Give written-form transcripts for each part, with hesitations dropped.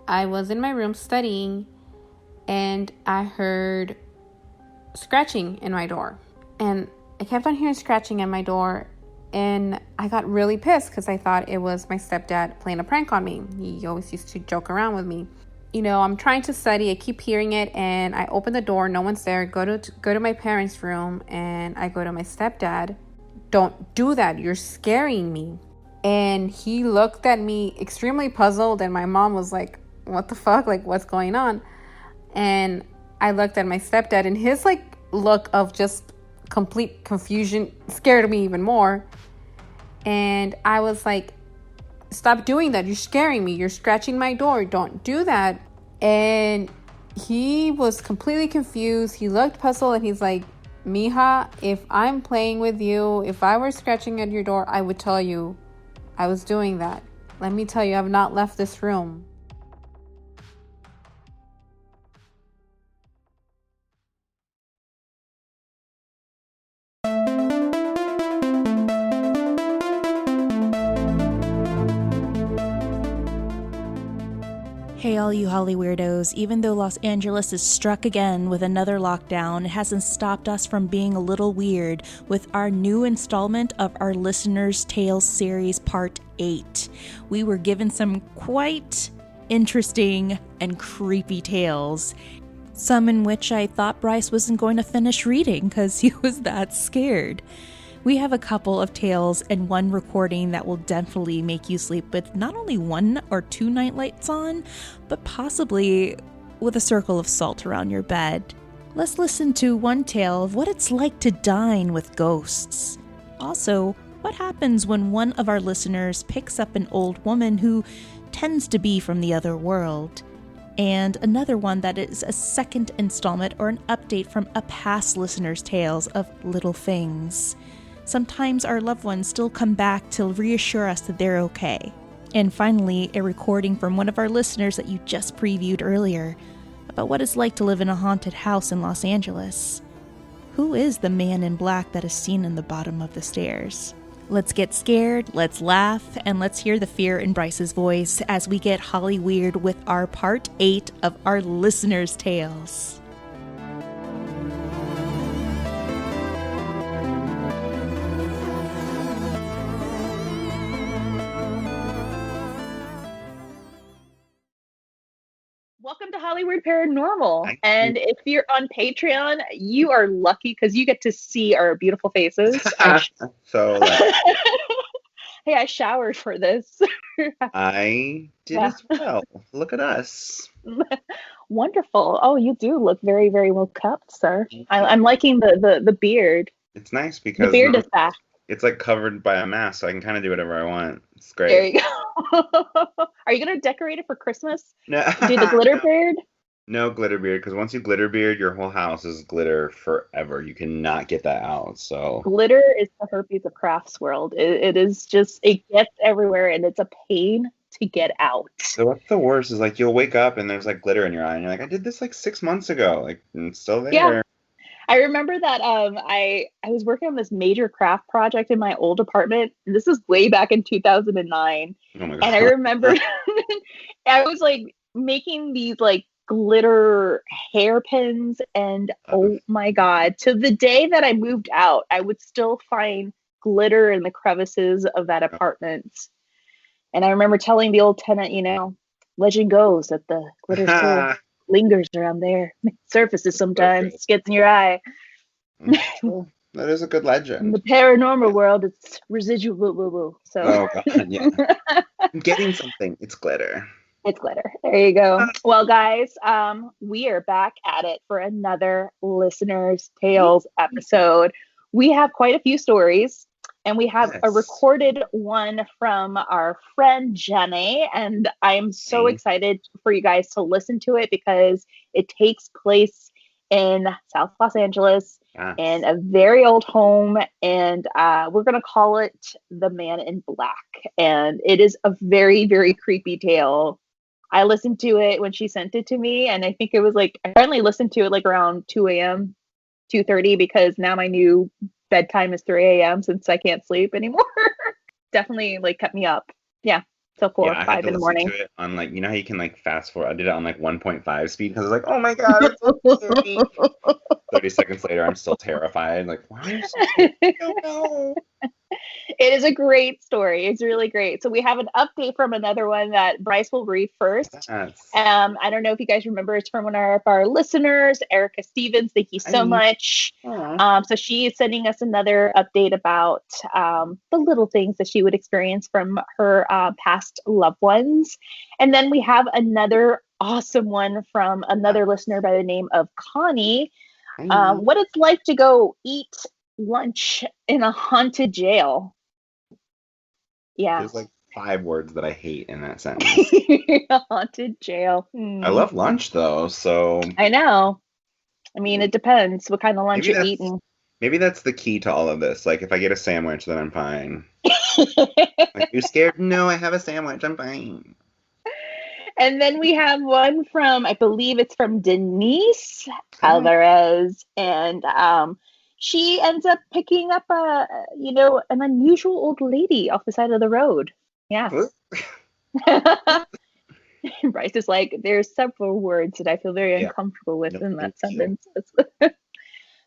I was in my room studying and I heard scratching in my door. And I kept on hearing scratching at my door, and I got really pissed because I thought it was my stepdad playing a prank on me. He always used to joke around with me. I'm trying to study. I keep hearing it, and I open the door. No one's there. Go to my parents' room, and I go to my stepdad. Don't do that. You're scaring me. And he looked at me extremely puzzled, and my mom was like, what the fuck? Like, what's going on? And I looked at my stepdad, and his look of just complete confusion scared me even more. And I was like, stop doing that. You're scaring me. You're scratching my door. Don't do that. And he was completely confused. He looked puzzled, and he's like, Mija, if I'm playing with you, if I were scratching at your door, I would tell you I was doing that. Let me tell you, I've not left this room. Hey all you Hollyweirdos, even though Los Angeles is struck again with another lockdown, it hasn't stopped us from being a little weird with our new installment of our Listener's Tales series Part 8. We were given some quite interesting and creepy tales, some in which I thought Bryce wasn't going to finish reading because he was that scared. We have a couple of tales and one recording that will definitely make you sleep with not only 1 or 2 nightlights on, but possibly with a circle of salt around your bed. Let's listen to one tale of what it's like to dine with ghosts. Also, what happens when one of our listeners picks up an old woman who tends to be from the other world. And another one that is a second installment or an update from a past listener's tales of Litte Things. Sometimes our loved ones still come back to reassure us that they're okay. And finally, a recording from one of our listeners that you just previewed earlier about what it's like to live in a haunted house in Los Angeles. Who is the man in black that is seen in the bottom of the stairs? Let's get scared, let's laugh, and let's hear the fear in Bryce's voice as we get Hollyweird with our Part 8 of our listeners' tales. Welcome to Hollyweird Paranormal. And if you're on Patreon, you are lucky because you get to see our beautiful faces. Hey, I showered for this. I did as well. Look at us. Wonderful. Oh, you do look very, very well kept, sir. I'm liking the beard. It's nice because the beard is back. It's like covered by a mask, so I can kind of do whatever I want. It's great. There you go. Are you going to decorate it for Christmas? No. Do the glitter beard? No glitter beard, because once you glitter beard, your whole house is glitter forever. You cannot get that out. So glitter is the herpes of crafts world. It is just, it gets everywhere, and it's a pain to get out. So what's the worst is you'll wake up and there's glitter in your eye, and you're like, I did this 6 months ago, and it's still there. Yeah. I remember that I was working on this major craft project in my old apartment, and this was way back in 2009. Oh my God. And I remember I was making these glitter hairpins, and oh my God, to the day that I moved out, I would still find glitter in the crevices of that apartment. And I remember telling the old tenant, legend goes that the glitter still lingers around there, surfaces sometimes, gets in your eye. That is a good legend. In the paranormal world, it's residual. So. Oh God, yeah. I'm getting something. It's glitter. It's glitter. There you go. Well, guys, we are back at it for another Listener's Tales episode. We have quite a few stories. And we have a recorded one from our friend Jenny, and I'm so excited for you guys to listen to it because it takes place in South Los Angeles in a very old home, and we're going to call it The Man in Black. And it is a very, very creepy tale. I listened to it when she sent it to me, and I think it was I finally listened to it around 2 a.m., 2:30, because now my new bedtime is 3 a.m. since I can't sleep anymore. Definitely kept me up. Yeah. till 4 Yeah, or I had 5 to in the listen morning. to it on like, you know how you can like fast forward? I did it on like 1.5 speed because I was like, oh my God, it's so scary. 30 seconds later, I'm still terrified. Like, why are you so scared? I don't know. It is a great story. It's really great. So we have an update from another one that Bryce will read first. Yes. I don't know if you guys remember, it's from one of our listeners, Erica Stevens. Thank you so much. So she is sending us another update about the little things that she would experience from her past loved ones. And then we have another awesome one from another listener by the name of Connie. What it's like to go eat lunch in a haunted jail. Yeah. There's like 5 words that I hate in that sentence. Haunted jail. I love lunch though, so I know. I mean, it depends what kind of lunch maybe you're eating. Maybe that's the key to all of this. Like, if I get a sandwich, then I'm fine. Like, you scared? No, I have a sandwich. I'm fine. And then we have one from, I believe it's from Denise Alvarez, and she ends up picking up an unusual old lady off the side of the road. Yeah. Bryce is like, there's several words that I feel very uncomfortable with in that sentence.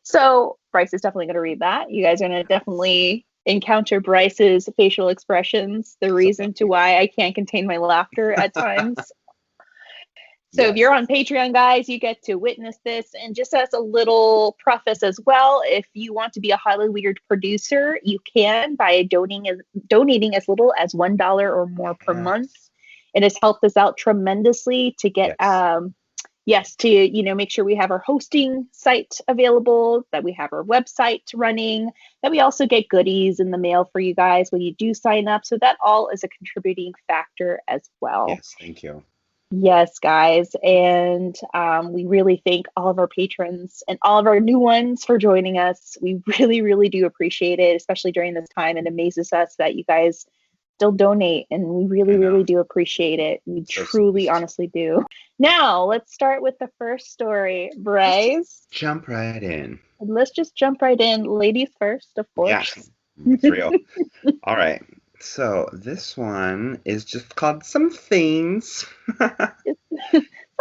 So Bryce is definitely going to read that. You guys are going to definitely encounter Bryce's facial expressions, the reason to why I can't contain my laughter at times. So if you're on Patreon, guys, you get to witness this. And just as a little preface as well, if you want to be a Hollyweird producer, you can by donating as little as $1 or more per month. It has helped us out tremendously to get to make sure we have our hosting site available, that we have our website running, that we also get goodies in the mail for you guys when you do sign up. So that all is a contributing factor as well. Yes, thank you. Yes, guys. And we really thank all of our patrons and all of our new ones for joining us. We really, really do appreciate it, especially during this time. It amazes us that you guys still donate, and we really, really do appreciate it. We truly, honestly do. Now, let's start with the first story, Bryce. Jump right in. Let's just jump right in. Ladies first, of course. Yeah, it's real. All right. So this one is just called Some Things. Some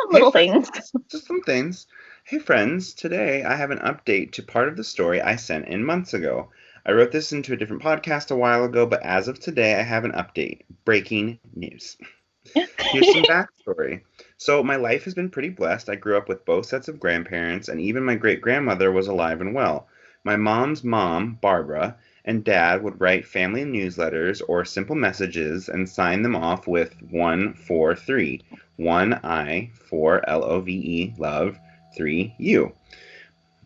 little things. Just some things. Hey friends, today I have an update to part of the story I sent in months ago. I wrote this into a different podcast a while ago, but as of today I have an update. Breaking news. Here's some backstory. So my life has been pretty blessed. I grew up with both sets of grandparents, and even my great-grandmother was alive and well. My mom's mom, Barbara, and Dad would write family newsletters or simple messages and sign them off with 143. 1I, 4 LOVE, love, 3 U.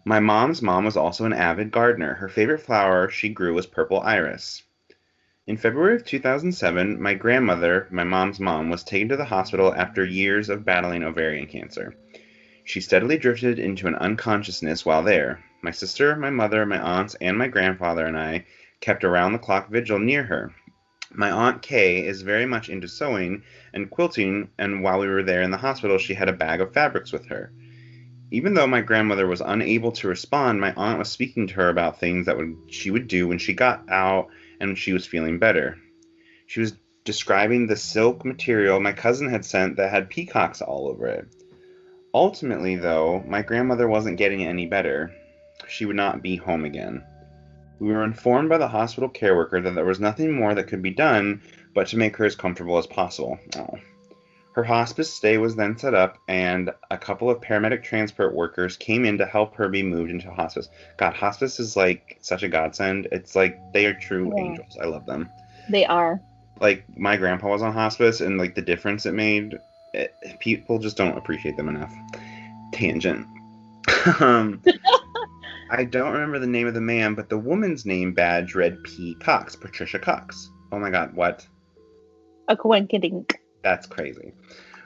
My mom's mom was also an avid gardener. Her favorite flower she grew was purple iris. In February of 2007, my grandmother, my mom's mom, was taken to the hospital after years of battling ovarian cancer. She steadily drifted into an unconsciousness while there. My sister, my mother, my aunts, and my grandfather and I kept around-the-clock vigil near her. My Aunt Kay is very much into sewing and quilting, and while we were there in the hospital, she had a bag of fabrics with her. Even though my grandmother was unable to respond, my aunt was speaking to her about things that she would do when she got out and she was feeling better. She was describing the silk material my cousin had sent that had peacocks all over it. Ultimately, though, my grandmother wasn't getting any better. She would not be home again. We were informed by the hospital care worker that there was nothing more that could be done but to make her as comfortable as possible. Oh. Her hospice stay was then set up, and a couple of paramedic transport workers came in to help her be moved into hospice. God, hospice is like such a godsend. It's like they are true angels. I love them. They are. Like, my grandpa was on hospice, and like the difference it made, people just don't appreciate them enough. Tangent. I don't remember the name of the man, but the woman's name badge read P. Cox, Patricia Cox. Oh my God, what? A coincidence. That's crazy.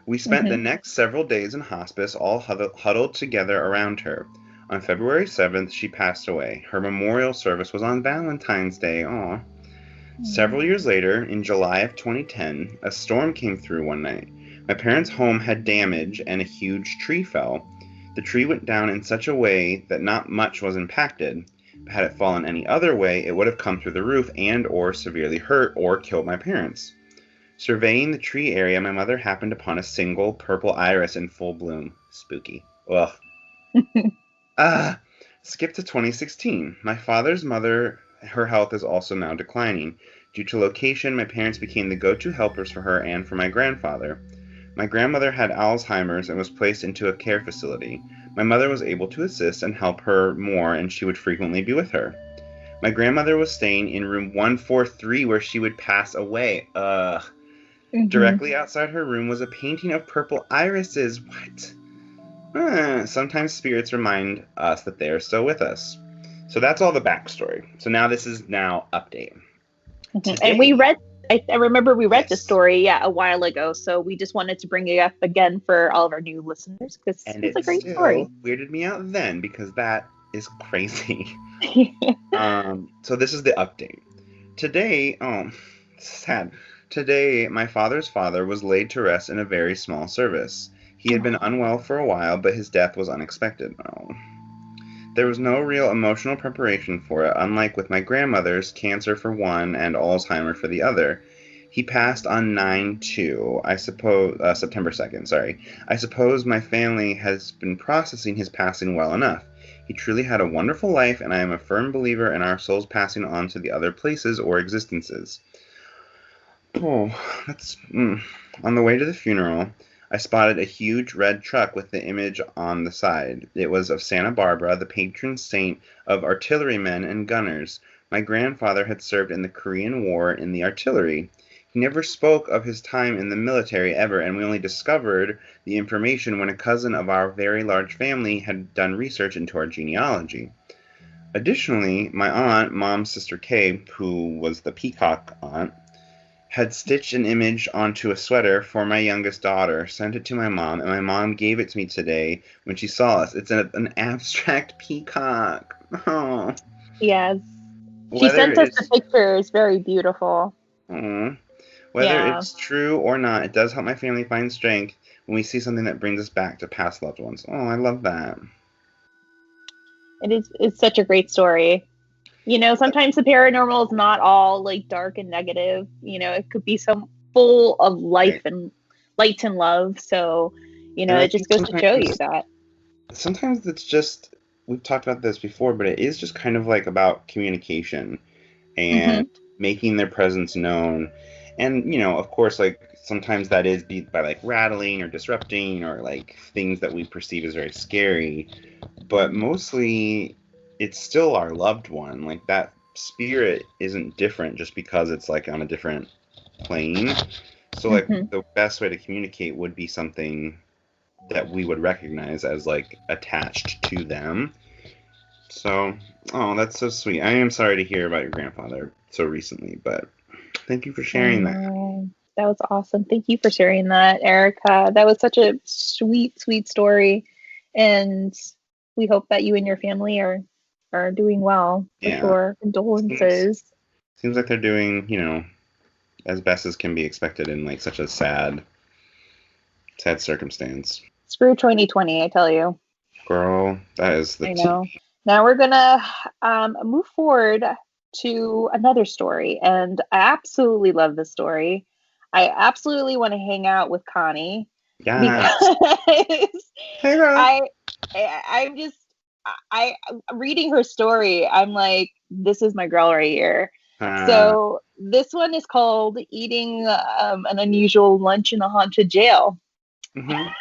We spent the next several days in hospice, all huddled together around her. On February 7th, she passed away. Her memorial service was on Valentine's Day. Aw. Several years later, in July of 2010, a storm came through one night. My parents' home had damage and a huge tree fell. The tree went down in such a way that not much was impacted. Had it fallen any other way, it would have come through the roof and or severely hurt or killed my parents. Surveying the tree area, my mother happened upon a single purple iris in full bloom. Spooky. Ugh. Skip to 2016. My father's mother, her health is also now declining. Due to location, my parents became the go-to helpers for her and for my grandfather. My grandmother had Alzheimer's and was placed into a care facility. My mother was able to assist and help her more, and she would frequently be with her. My grandmother was staying in room 143 where she would pass away. Directly outside her room was a painting of purple irises. What? Sometimes spirits remind us that they are still with us. So that's all the backstory. So now this is update. Today, and we read, I remember we read the story, a while ago. So we just wanted to bring it up again for all of our new listeners because it's a great story. Weirded me out then because that is crazy. So this is the update. Today, sad. Today, my father's father was laid to rest in a very small service. He had been unwell for a while, but his death was unexpected. There was no real emotional preparation for it, unlike with my grandmother's, cancer for one and Alzheimer's for the other. He passed on September 2nd, sorry. I suppose my family has been processing his passing well enough. He truly had a wonderful life, and I am a firm believer in our souls passing on to the other places or existences. On the way to the funeral, I spotted a huge red truck with the image on the side. It was of Santa Barbara, the patron saint of artillerymen and gunners. My grandfather had served in the Korean War in the artillery. He never spoke of his time in the military ever, and we only discovered the information when a cousin of our very large family had done research into our genealogy. Additionally, my aunt, Mom's sister Kay, who was the peacock aunt, had stitched an image onto a sweater for my youngest daughter, sent it to my mom, and my mom gave it to me today when she saw us. It's an abstract peacock. Oh. Yes. She sent us the picture. It's very beautiful. Whether it's true or not, it does help my family find strength when we see something that brings us back to past loved ones. Oh, I love that. It's such a great story. Sometimes the paranormal is not all like dark and negative. It could be some full of life and light and love. So, it just goes to show you that. Sometimes it's just, we've talked about this before, but it is just kind of like about communication and making their presence known. And, of course, like sometimes that is by like rattling or disrupting or like things that we perceive as very scary. But mostly it's still our loved one. Like that spirit isn't different just because it's like on a different plane. So like the best way to communicate would be something that we would recognize as like attached to them. So, that's so sweet. I am sorry to hear about your grandfather so recently, but thank you for sharing that. That was awesome. Thank you for sharing that, Erica. That was such a sweet, sweet story. And we hope that you and your family are doing well, for sure. Condolences. Seems like they're doing, as best as can be expected in like such a sad circumstance. Screw 2020, I tell you. Girl, that is the... I know. Now we're gonna move forward to another story, and I absolutely love this story. I absolutely want to hang out with Connie. Yes. Because hey, girl. I'm reading her story. I'm like, this is my girl right here. So this one is called Eating an Unusual Lunch in a Haunted Jail. Feeling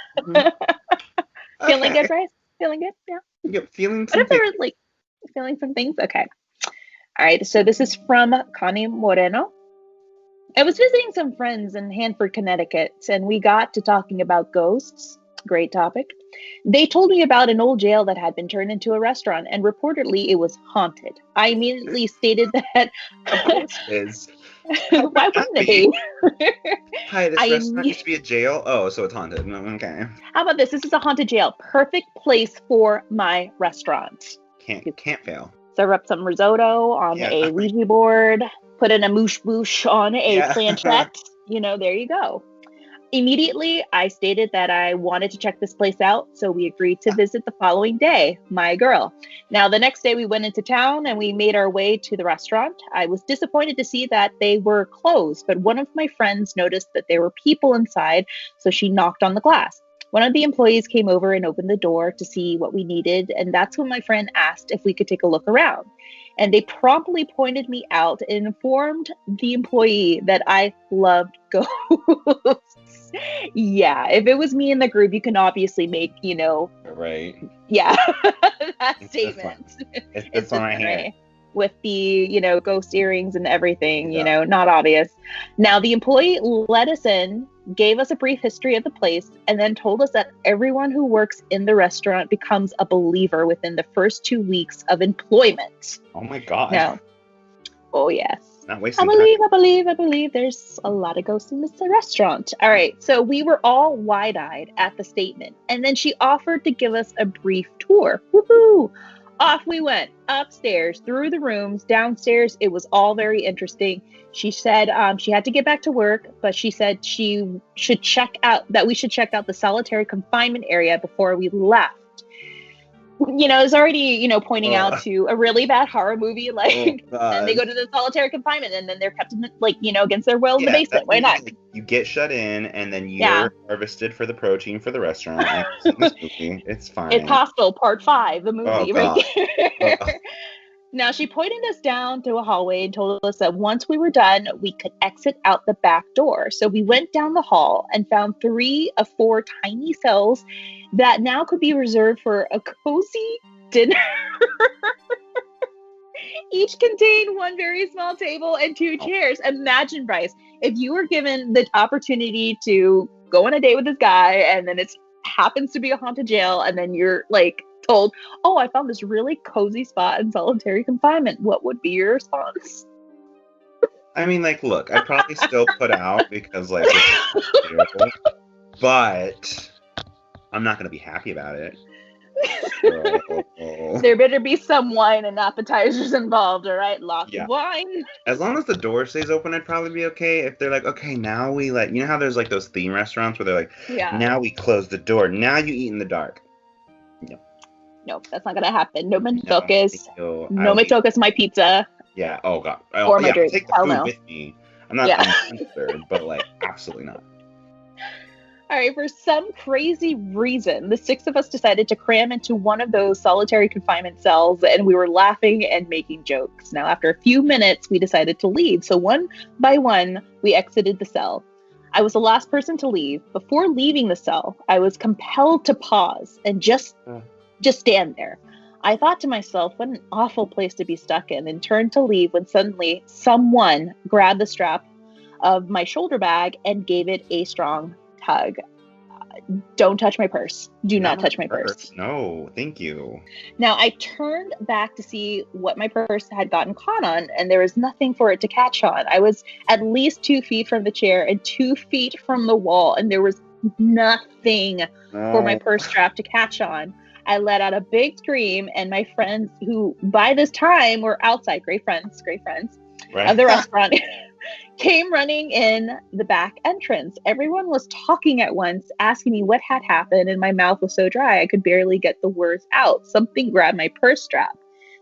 good, Bryce? Feeling good? Yeah. Yep, feeling something. What if there was like feeling some things? Okay. All right. So this is from Connie Moreno. I was visiting some friends in Hanford, Connecticut, and we got to talking about ghosts. Great topic. They told me about an old jail that had been turned into a restaurant, and reportedly it was haunted. I immediately stated that. Of course it is. Why wouldn't it be? Hi, this restaurant used to be a jail? Oh, so it's haunted. Okay. How about this? This is a haunted jail. Perfect place for my restaurant. Can't fail. Serve up some risotto on a Ouija board. Put in a moosh boosh on a planchette. There you go. Immediately, I stated that I wanted to check this place out, so we agreed to visit the following day, my girl. Now, the next day we went into town and we made our way to the restaurant. I was disappointed to see that they were closed, but one of my friends noticed that there were people inside, so she knocked on the glass. One of the employees came over and opened the door to see what we needed, and that's when my friend asked if we could take a look around. And they promptly pointed me out and informed the employee that I loved ghosts. Yeah, if it was me in the group, you can obviously make, Right. Yeah, that statement. It's on my hair. With the, ghost earrings and everything, not obvious. Now, the employee let us in, gave us a brief history of the place, and then told us that everyone who works in the restaurant becomes a believer within the first 2 weeks of employment. Oh my God. No. Oh, yes. Not wasting I believe there's a lot of ghosts in this restaurant. All right. So we were all wide-eyed at the statement. And then she offered to give us a brief tour. Woohoo! Off we went, upstairs, through the rooms, downstairs. It was all very interesting. She said she had to get back to work, but she said we should check out the solitary confinement area before we left. It's already, pointing out to a really bad horror movie, and they go to the solitary confinement and then they're kept in against their will in the basement. Why not? You get shut in and then you're harvested for the protein for the restaurant. It's fine. It's Hostel Part 5, the movie, right there. Oh. Now, she pointed us down to a hallway and told us that once we were done, we could exit out the back door. So we went down the hall and found 3 of 4 tiny cells that now could be reserved for a cozy dinner. Each contained 1 very small table and 2 chairs. Imagine, Bryce, if you were given the opportunity to go on a date with this guy and then it happens to be a haunted jail and then you're told, oh, I found this really cozy spot in solitary confinement. What would be your response? I mean, look, I'd probably still put out because, it's beautiful, but I'm not going to be happy about it. There better be some wine and appetizers involved, all right? Lots of wine. As long as the door stays open, I'd probably be okay. If they're okay, now we how there's those theme restaurants where they're now we close the door. Now you eat in the dark. Nope, that's not gonna happen. No Mentokas. No Mentokas, my pizza. Yeah. Oh God. Or my drink. Take the food with me. I'm not concerned, but absolutely not. All right. For some crazy reason, the 6 of us decided to cram into one of those solitary confinement cells, and we were laughing and making jokes. Now, after a few minutes, we decided to leave. So one by one, we exited the cell. I was the last person to leave. Before leaving the cell, I was compelled to pause and just stand there. I thought to myself, what an awful place to be stuck in, and turned to leave when suddenly someone grabbed the strap of my shoulder bag and gave it a strong tug. Don't touch my purse. Do not touch my purse. No, thank you. Now, I turned back to see what my purse had gotten caught on, and there was nothing for it to catch on. I was at least 2 feet from the chair and 2 feet from the wall, and there was nothing for my purse strap to catch on. I let out a big scream, and my friends, who by this time were outside, great friends right, of the restaurant, came running in the back entrance. Everyone was talking at once, asking me what had happened, and my mouth was so dry I could barely get the words out. Something grabbed my purse strap.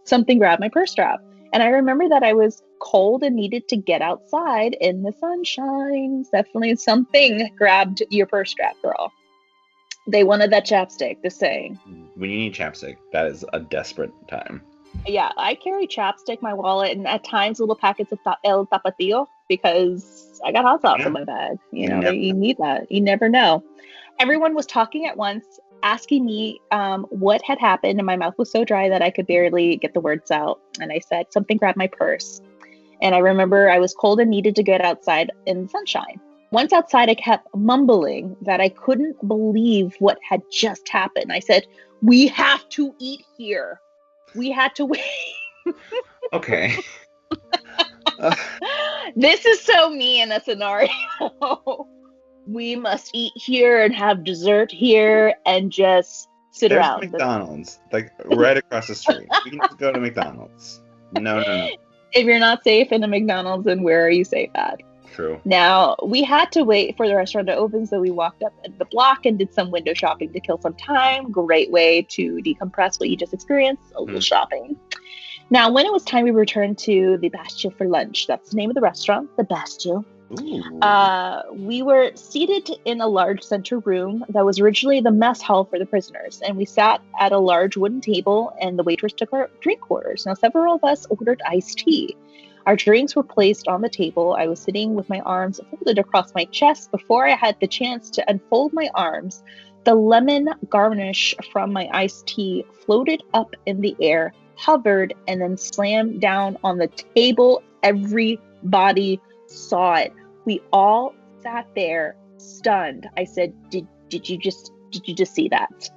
And I remember that I was cold and needed to get outside in the sunshine. Definitely something grabbed your purse strap, girl. They wanted that chapstick, just saying. When you need chapstick, that is a desperate time. Yeah, I carry chapstick, my wallet, and at times little packets of El Tapatio because I got hot sauce in my bag. You need that. You never know. Everyone was talking at once, asking me what had happened, and my mouth was so dry that I could barely get the words out. And I said, something grabbed my purse. And I remember I was cold and needed to get outside in the sunshine. Once outside, I kept mumbling that I couldn't believe what had just happened. I said, we have to eat here. We had to wait. Okay. This is so me in a scenario. We must eat here and have dessert here and just sit There's around. McDonald's, right across the street. We can just go to McDonald's. No. If you're not safe in a McDonald's, then where are you safe at? True. Now, we had to wait for the restaurant to open, so we walked up the block and did some window shopping to kill some time. Great way to decompress what you just experienced, a little shopping. Now, when it was time, we returned to the Bastille for lunch. That's the name of the restaurant, the Bastille. We were seated in a large center room that was originally the mess hall for the prisoners, and we sat at a large wooden table, and the waitress took our drink orders. Now, several of us ordered iced tea. Our drinks were placed on the table. I was sitting with my arms folded across my chest. Before I had the chance to unfold my arms, the lemon garnish from my iced tea floated up in the air, hovered, and then slammed down on the table. Everybody saw it. We all sat there stunned. I said, did you just see that?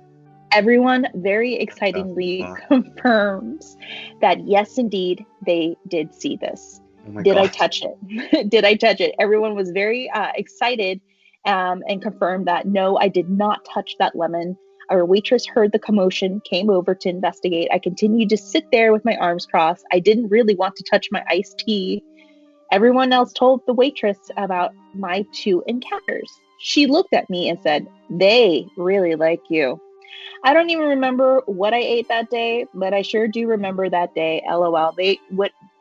Everyone very excitingly confirms that yes, indeed, they did see this. Did I touch it? Did I touch it? Everyone was very excited and confirmed that no, I did not touch that lemon. Our waitress heard the commotion, came over to investigate. I continued to sit there with my arms crossed. I didn't really want to touch my iced tea. Everyone else told the waitress about my 2 encounters. She looked at me and said, "They really like you." I don't even remember what I ate that day, but I sure do remember that day. LOL.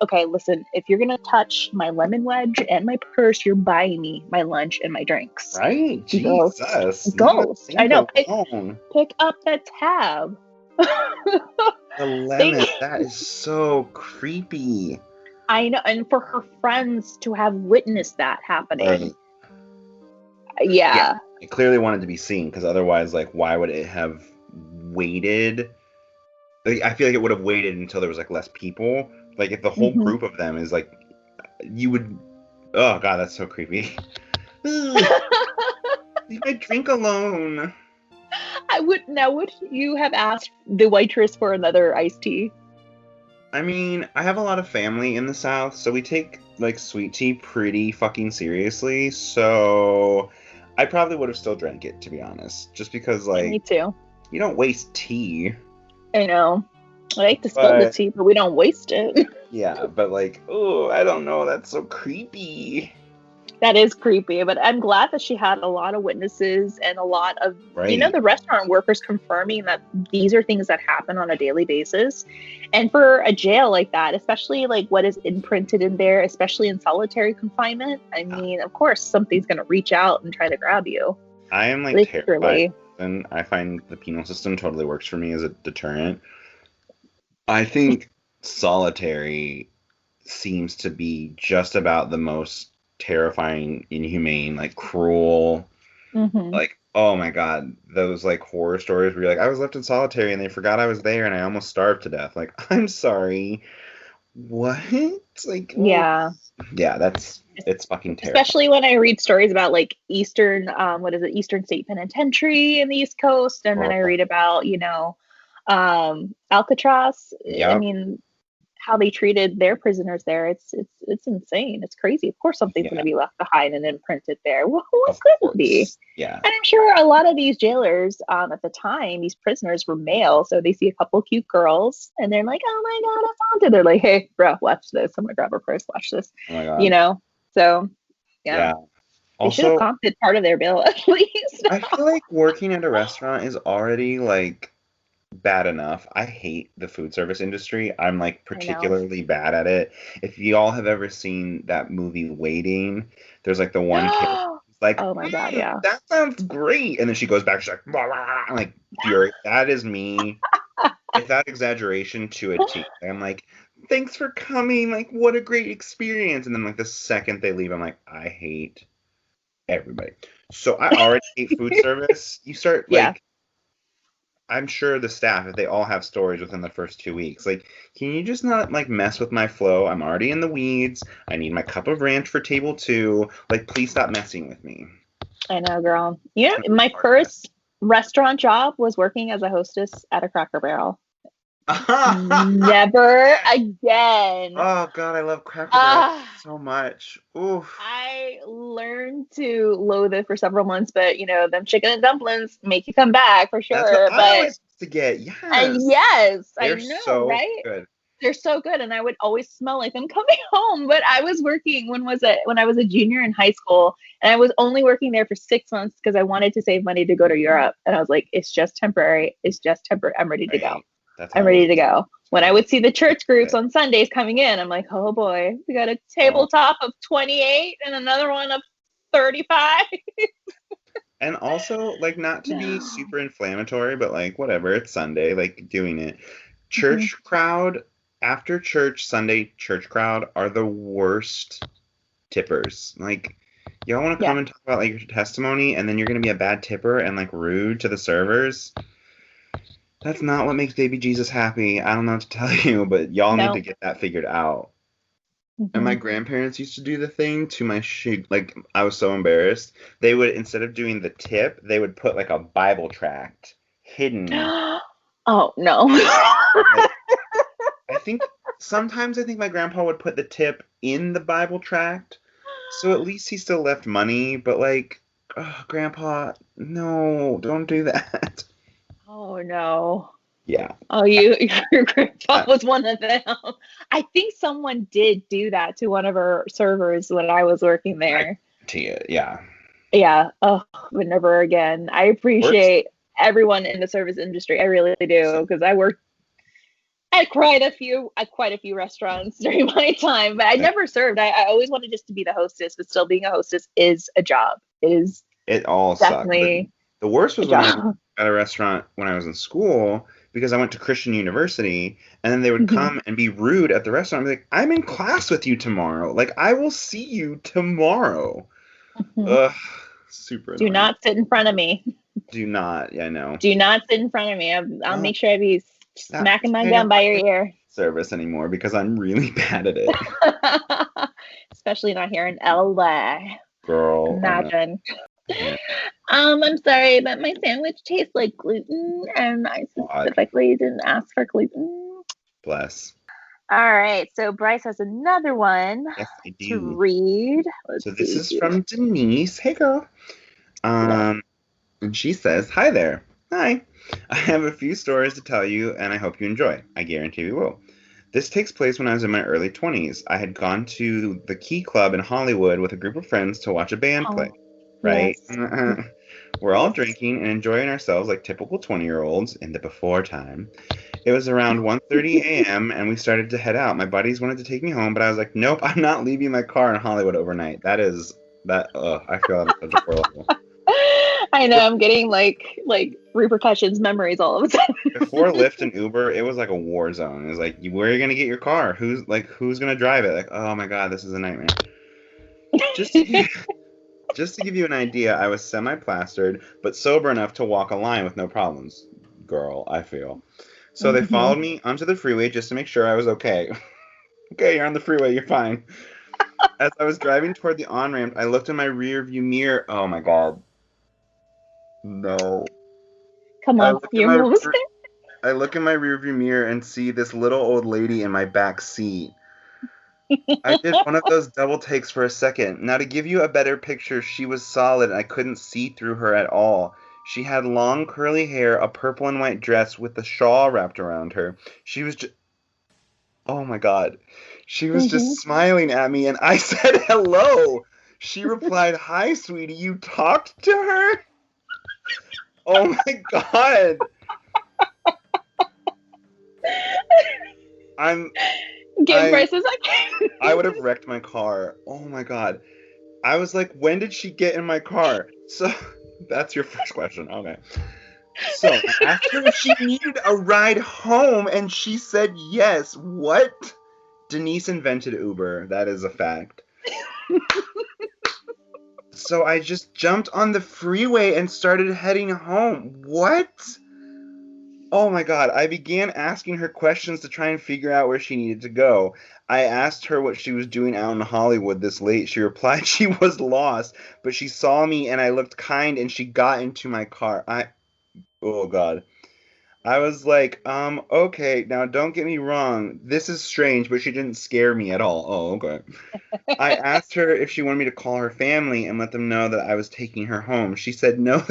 Okay, listen, if you're going to touch my lemon wedge and my purse, you're buying me my lunch and my drinks. Right? Jesus. Ghost. I know. Pick up the tab. The lemon. That is so creepy. I know. And for her friends to have witnessed that happening. Yeah. It clearly wanted to be seen, because otherwise, like, why would it have waited? Like, I feel like it would have waited until there was, like, less people. Like, if the whole group of them is, like, you would... Oh, God, that's so creepy. Leave my drink alone. Would you have asked the waitress for another iced tea? I mean, I have a lot of family in the South, so we take, like, sweet tea pretty fucking seriously, so... I probably would have still drank it, to be honest. Just because, like... Me too. You don't waste tea. I know. I like to spill the tea, but we don't waste it. Yeah, but, like, oh, I don't know. That's so creepy. That is creepy, but I'm glad that she had a lot of witnesses and a lot of, the restaurant workers confirming that these are things that happen on a daily basis. And for a jail like that, especially like what is imprinted in there, especially in solitary confinement, I mean, of course, something's going to reach out and try to grab you. I am like terrified. And I find the penal system totally works for me as a deterrent. I think solitary seems to be just about the most terrifying, inhumane, like cruel, like, oh my God, those like horror stories where you're like, I was left in solitary and they forgot I was there and I almost starved to death. Like, I'm sorry. What? Like, it's fucking terrible. Especially when I read stories about like Eastern State Penitentiary in the East Coast, and then I read about, Alcatraz. Yep. I mean, how they treated their prisoners there, it's insane. It's crazy. Of course something's going to be left behind and imprinted there. Well, what couldn't be? Yeah. And I'm sure a lot of these jailers at the time, these prisoners were male, so they see a couple cute girls and they're like, oh my God, it's haunted. They're like, hey bro, watch this. I'm gonna grab her purse, watch this. Oh my God. So yeah. They should have comped part of their bill at least. I feel like working at a restaurant is already like bad enough. I hate the food service industry. I'm like particularly bad at it. If y'all have ever seen that movie Waiting, there's like the one kid like, oh my God, yeah, that sounds great, and then she goes back, she's like, blah, blah, blah, like fury. That is me. Without exaggeration to a T. I'm like, thanks for coming, like what a great experience, and then like the second they leave, I'm like, I hate everybody. So I already hate food service. You start like I'm sure the staff, if they all have stories within the first 2 weeks, like, can you just not, like, mess with my flow? I'm already in the weeds. I need my cup of ranch for table 2. Like, please stop messing with me. I know, girl. My first restaurant job was working as a hostess at a Cracker Barrel. Never again. Oh God, I love Cracker Barrel so much. Oof. I learned to loathe it for several months, but them chicken and dumplings make you come back for sure. That's what I always used to get. Yes. Yes, They're I know, so right? good. They're so good, and I would always smell like them coming home. But I was working, when I was a junior in high school, and I was only working there for 6 months because I wanted to save money to go to Europe. And I was like, it's just temporary. It's just temporary. I'm ready to go. I'm ready to go. When I would see the church groups on Sundays coming in, I'm like, oh boy, we got a tabletop of 28 and another one of 35. And also, like, not to be super inflammatory, but like, whatever, it's Sunday, like, doing it. Church crowd, after church, Sunday church crowd are the worst tippers. Like, y'all want to come and talk about, like, your testimony, and then you're going to be a bad tipper and, like, rude to the servers? That's not what makes baby Jesus happy. I don't know what to tell you, but y'all need to get that figured out. And my grandparents used to do the thing to my like, I was so embarrassed. They would, instead of doing the tip, they would put like a Bible tract hidden. Oh no. I think my grandpa would put the tip in the Bible tract, so at least he still left money. But like, Grandpa, no, don't do that. Oh no. Yeah. Oh, your grandpa was one of them. I think someone did do that to one of our servers when I was working there. Yeah. Yeah. Oh, but never again. I appreciate everyone in the service industry. I really do, because I worked at quite a few restaurants during my time, but I never served. I always wanted just to be the hostess, but still being a hostess is a job. It all definitely sucked. The worst was when I was at a restaurant when I was in school, because I went to Christian University, and then they would come and be rude at the restaurant. I'd be like, I'm in class with you tomorrow. Like, I will see you tomorrow. Ugh, super annoying. Do not sit in front of me. Do not. Yeah, no. Do not sit in front of me. I'll make sure I be smacking my gum by your ear. Service anymore, because I'm really bad at it. Especially not here in LA. Girl. Imagine. Yeah. I'm sorry, but my sandwich tastes like gluten, and I specifically didn't ask for gluten. Bless. All right, so Bryce has another one to read. So this is from Denise. Hey, girl. And she says, "Hi there. Hi. I have a few stories to tell you, and I hope you enjoy. I guarantee we will. This takes place when I was in my early 20s. I had gone to the Key Club in Hollywood with a group of friends to watch a band play. Right? Yes. We're all drinking and enjoying ourselves like typical 20-year-olds in the before time. It was around 1:30 a.m. and we started to head out. My buddies wanted to take me home, but I was like, nope, I'm not leaving my car in Hollywood overnight. I feel I'm such a poor level. I know, I'm getting like repercussions memories all of a sudden. Before Lyft and Uber, it was like a war zone. It was like, where are you going to get your car? Who's going to drive it? Like, oh my God, this is a nightmare. Just to give you an idea, I was semi-plastered, but sober enough to walk a line with no problems. Girl, I feel. So they followed me onto the freeway just to make sure I was okay. Okay, you're on the freeway, you're fine. As I was driving toward the on-ramp, I looked in my rear view mirror. Oh my God. No. Come on, you're almost there. I look in my rear view mirror and see this little old lady in my back seat. I did one of those double takes for a second. Now, to give you a better picture, she was solid and I couldn't see through her at all. She had long curly hair, a purple and white dress with a shawl wrapped around her. She was just... Oh my God. She was just smiling at me and I said hello. She replied, "Hi, sweetie, you talked to her?" Oh my God. I would have wrecked my car. Oh my God. I was like, when did she get in my car? So that's your first question. Okay. So I asked her if she needed a ride home and she said yes. What? Denise invented Uber. That is a fact. So I just jumped on the freeway and started heading home. What? Oh my God. I began asking her questions to try and figure out where she needed to go. I asked her what she was doing out in Hollywood this late. She replied she was lost, but she saw me and I looked kind and she got into my car. Oh God. I was like, okay, now don't get me wrong. This is strange, but she didn't scare me at all. Oh, okay. I asked her if she wanted me to call her family and let them know that I was taking her home. She said no,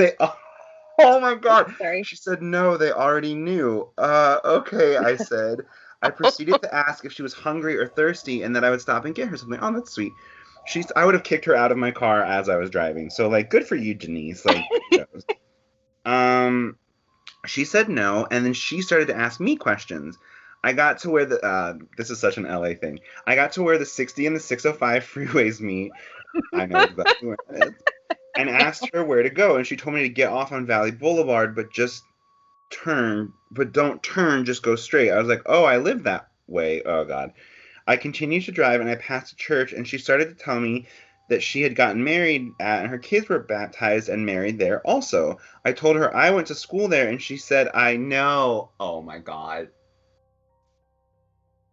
oh my God. Sorry. She said no, they already knew. Okay, I said. I proceeded to ask if she was hungry or thirsty and that I would stop and get her something. Oh, that's sweet. I would have kicked her out of my car as I was driving. So, like, good for you, Denise. Like, kudos. She said no, and then she started to ask me questions. I got to where this is such an LA thing. I got to where the 60 and the 605 freeways meet. I know exactly where it is. And asked her where to go, and she told me to get off on Valley Boulevard, but don't turn, just go straight. I was like, oh, I live that way. Oh, God. I continued to drive, and I passed a church, and she started to tell me that she had gotten married at, and her kids were baptized and married there also. I told her I went to school there, and she said, I know. Oh, my God.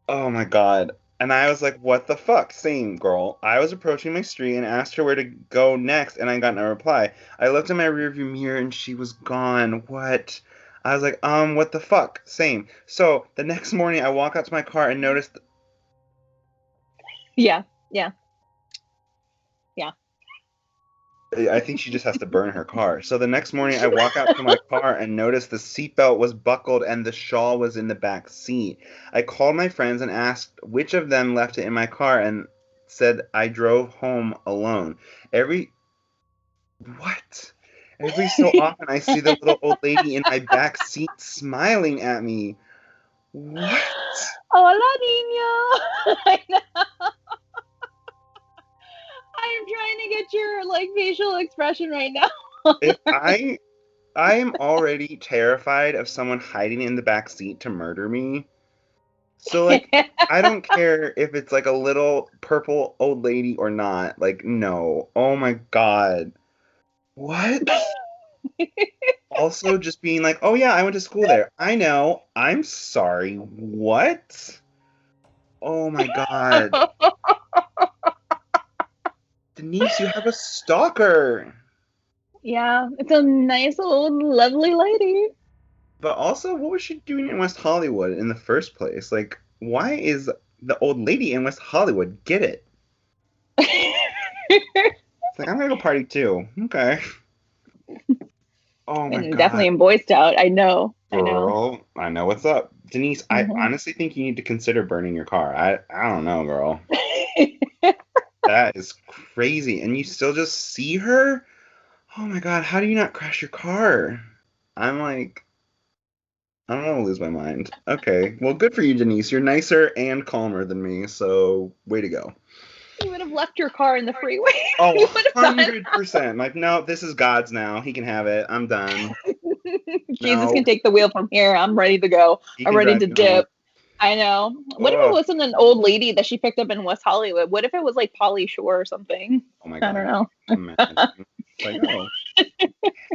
Oh, my God. And I was like, what the fuck? Same, girl. I was approaching my street and asked her where to go next, and I got no reply. I looked in my rearview mirror, and she was gone. What? I was like, what the fuck? Same. So, the next morning, I walk out to my car and noticed... Yeah. I think she just has to burn her car. So the next morning, I walk out to my car and notice the seatbelt was buckled and the shawl was in the back seat. I called my friends and asked which of them left it in my car and said I drove home alone. Every so often I see the little old lady in my back seat smiling at me. What? Hola, niño. I know. I'm trying to get your facial expression right now. If I am already terrified of someone hiding in the back seat to murder me. So I don't care if it's a little purple old lady or not. No. Oh my God. What? Also just being oh yeah, I went to school there. I know. I'm sorry. What? Oh my God. Denise, you have a stalker. Yeah, it's a nice old lovely lady. But also, what was she doing in West Hollywood in the first place? Why is the old lady in West Hollywood? Get it? It's I'm gonna go party too. Okay. Oh my God. Definitely in Boy Scout. I know. Girl, I know what's up. Denise, I honestly think you need to consider burning your car. I don't know, girl. That is crazy. And you still just see her? Oh my God, how do you not crash your car? I'm gonna lose my mind. Okay, well, good for you, Denise. You're nicer and calmer than me, so way to go. You would have left your car in the freeway. Oh, 100%. No, this is God's now. He can have it. I'm done. Jesus can take the wheel from here. I'm ready to go. I'm ready to dip. Home. I know. What if it wasn't an old lady that she picked up in West Hollywood? What if it was Pauly Shore or something? Oh my God. I don't know. Oh,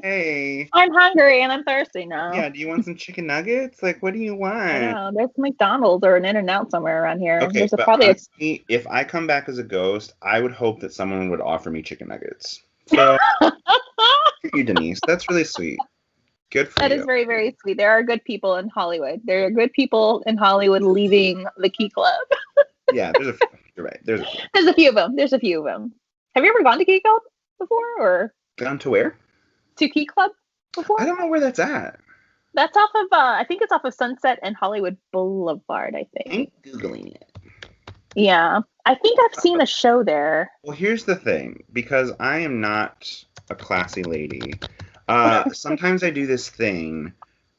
hey. I'm hungry and I'm thirsty now. Yeah, do you want some chicken nuggets? What do you want? I know. There's McDonald's or an In-N-Out somewhere around here. Okay, There's but probably honestly, if I come back as a ghost, I would hope that someone would offer me chicken nuggets. So, you, Denise. That's really sweet. Good for you. That is very, very sweet. There are good people in Hollywood. There are good people in Hollywood leaving the Key Club. Yeah, there's a few. You're right. There's a few. There's a few of them. There's a few of them. Have you ever gone to Key Club before? Or gone to where? To Key Club before? I don't know where that's at. That's off of, I think it's off of Sunset and Hollywood Boulevard, I think. I'm Googling it. Yeah. I think I've seen a show there. Well, here's the thing. Because I am not a classy lady, sometimes I do this thing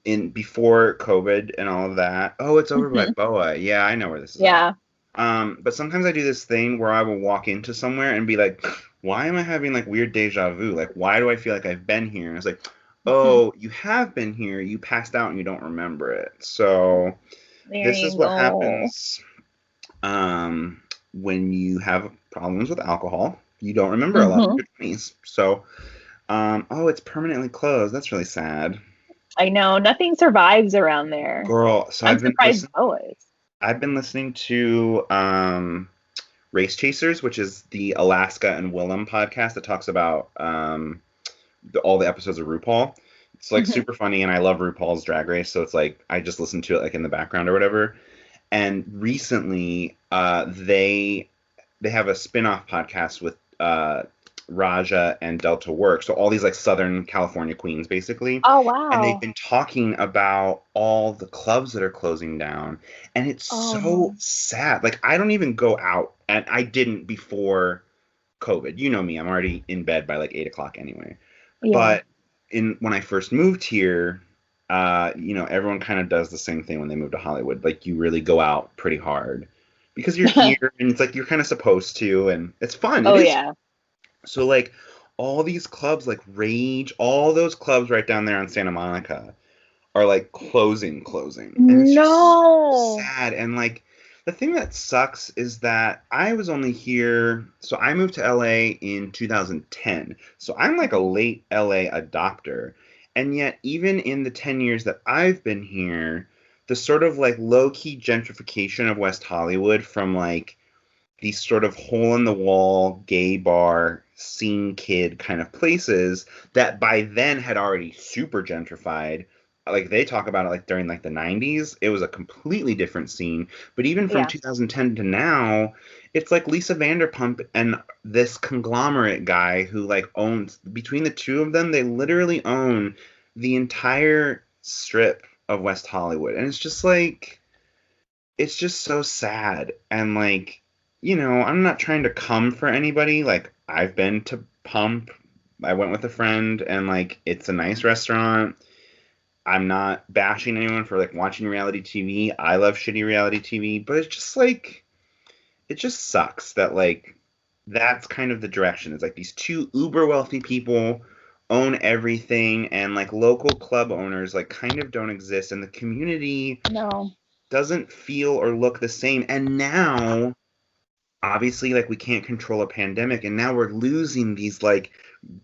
before COVID and all of that. Oh, it's over by Boa. Yeah, I know where this is. Yeah. At. But sometimes I do this thing where I will walk into somewhere and be like, why am I having weird deja vu? Why do I feel like I've been here? And it's oh, you have been here. You passed out and you don't remember it. So this is what happens when you have problems with alcohol. You don't remember a lot of your 20s. So, oh, it's permanently closed. That's really sad. I know. Nothing survives around there. Girl, so I'm surprised always. I've been listening to Race Chasers, which is the Alaska and Willem podcast that talks about all the episodes of RuPaul. It's super funny, and I love RuPaul's Drag Race, so it's I just listen to it in the background or whatever. And recently, they have a spin-off podcast with Raja and Delta Work. So all these like Southern California queens, basically. Oh, And they've wow. been talking about all the clubs that are closing down. And it's Oh, so no. sad. Like, I don't even go out. And I didn't before COVID. You know me, I'm already in bed by like 8 o'clock anyway. Yeah. But when I first moved here, everyone kind of does the same thing when they move to Hollywood. Like, you really go out pretty hard because you're here and it's like you're kind of supposed to, and it's fun. It Oh, is. yeah. So like all these clubs like Rage, all those clubs right down there on Santa Monica are like closing, and it's just so No. sad. And like the thing that sucks is that I was only here, so I moved to LA in 2010, so I'm like a late LA adopter, and yet even in the 10 years that I've been here, the sort of like low-key gentrification of West Hollywood from like these sort of hole in the wall gay bar scene kid kind of places that by then had already super gentrified. Like they talk about it like during like the 90s, it was a completely different scene. But even from Yeah. 2010 to now, it's like Lisa Vanderpump and this conglomerate guy who like owns, between the two of them, they literally own the entire strip of West Hollywood. And it's just like, it's just so sad. And like, I'm not trying to come for anybody. Like, I've been to Pump. I went with a friend, and like, it's a nice restaurant. I'm not bashing anyone for like watching reality TV. I love shitty reality TV, but it's just like, it just sucks that like that's kind of the direction. It's like these two uber wealthy people own everything, and like local club owners like kind of don't exist, and the community No. doesn't feel or look the same. And now obviously like we can't control a pandemic, and now we're losing these like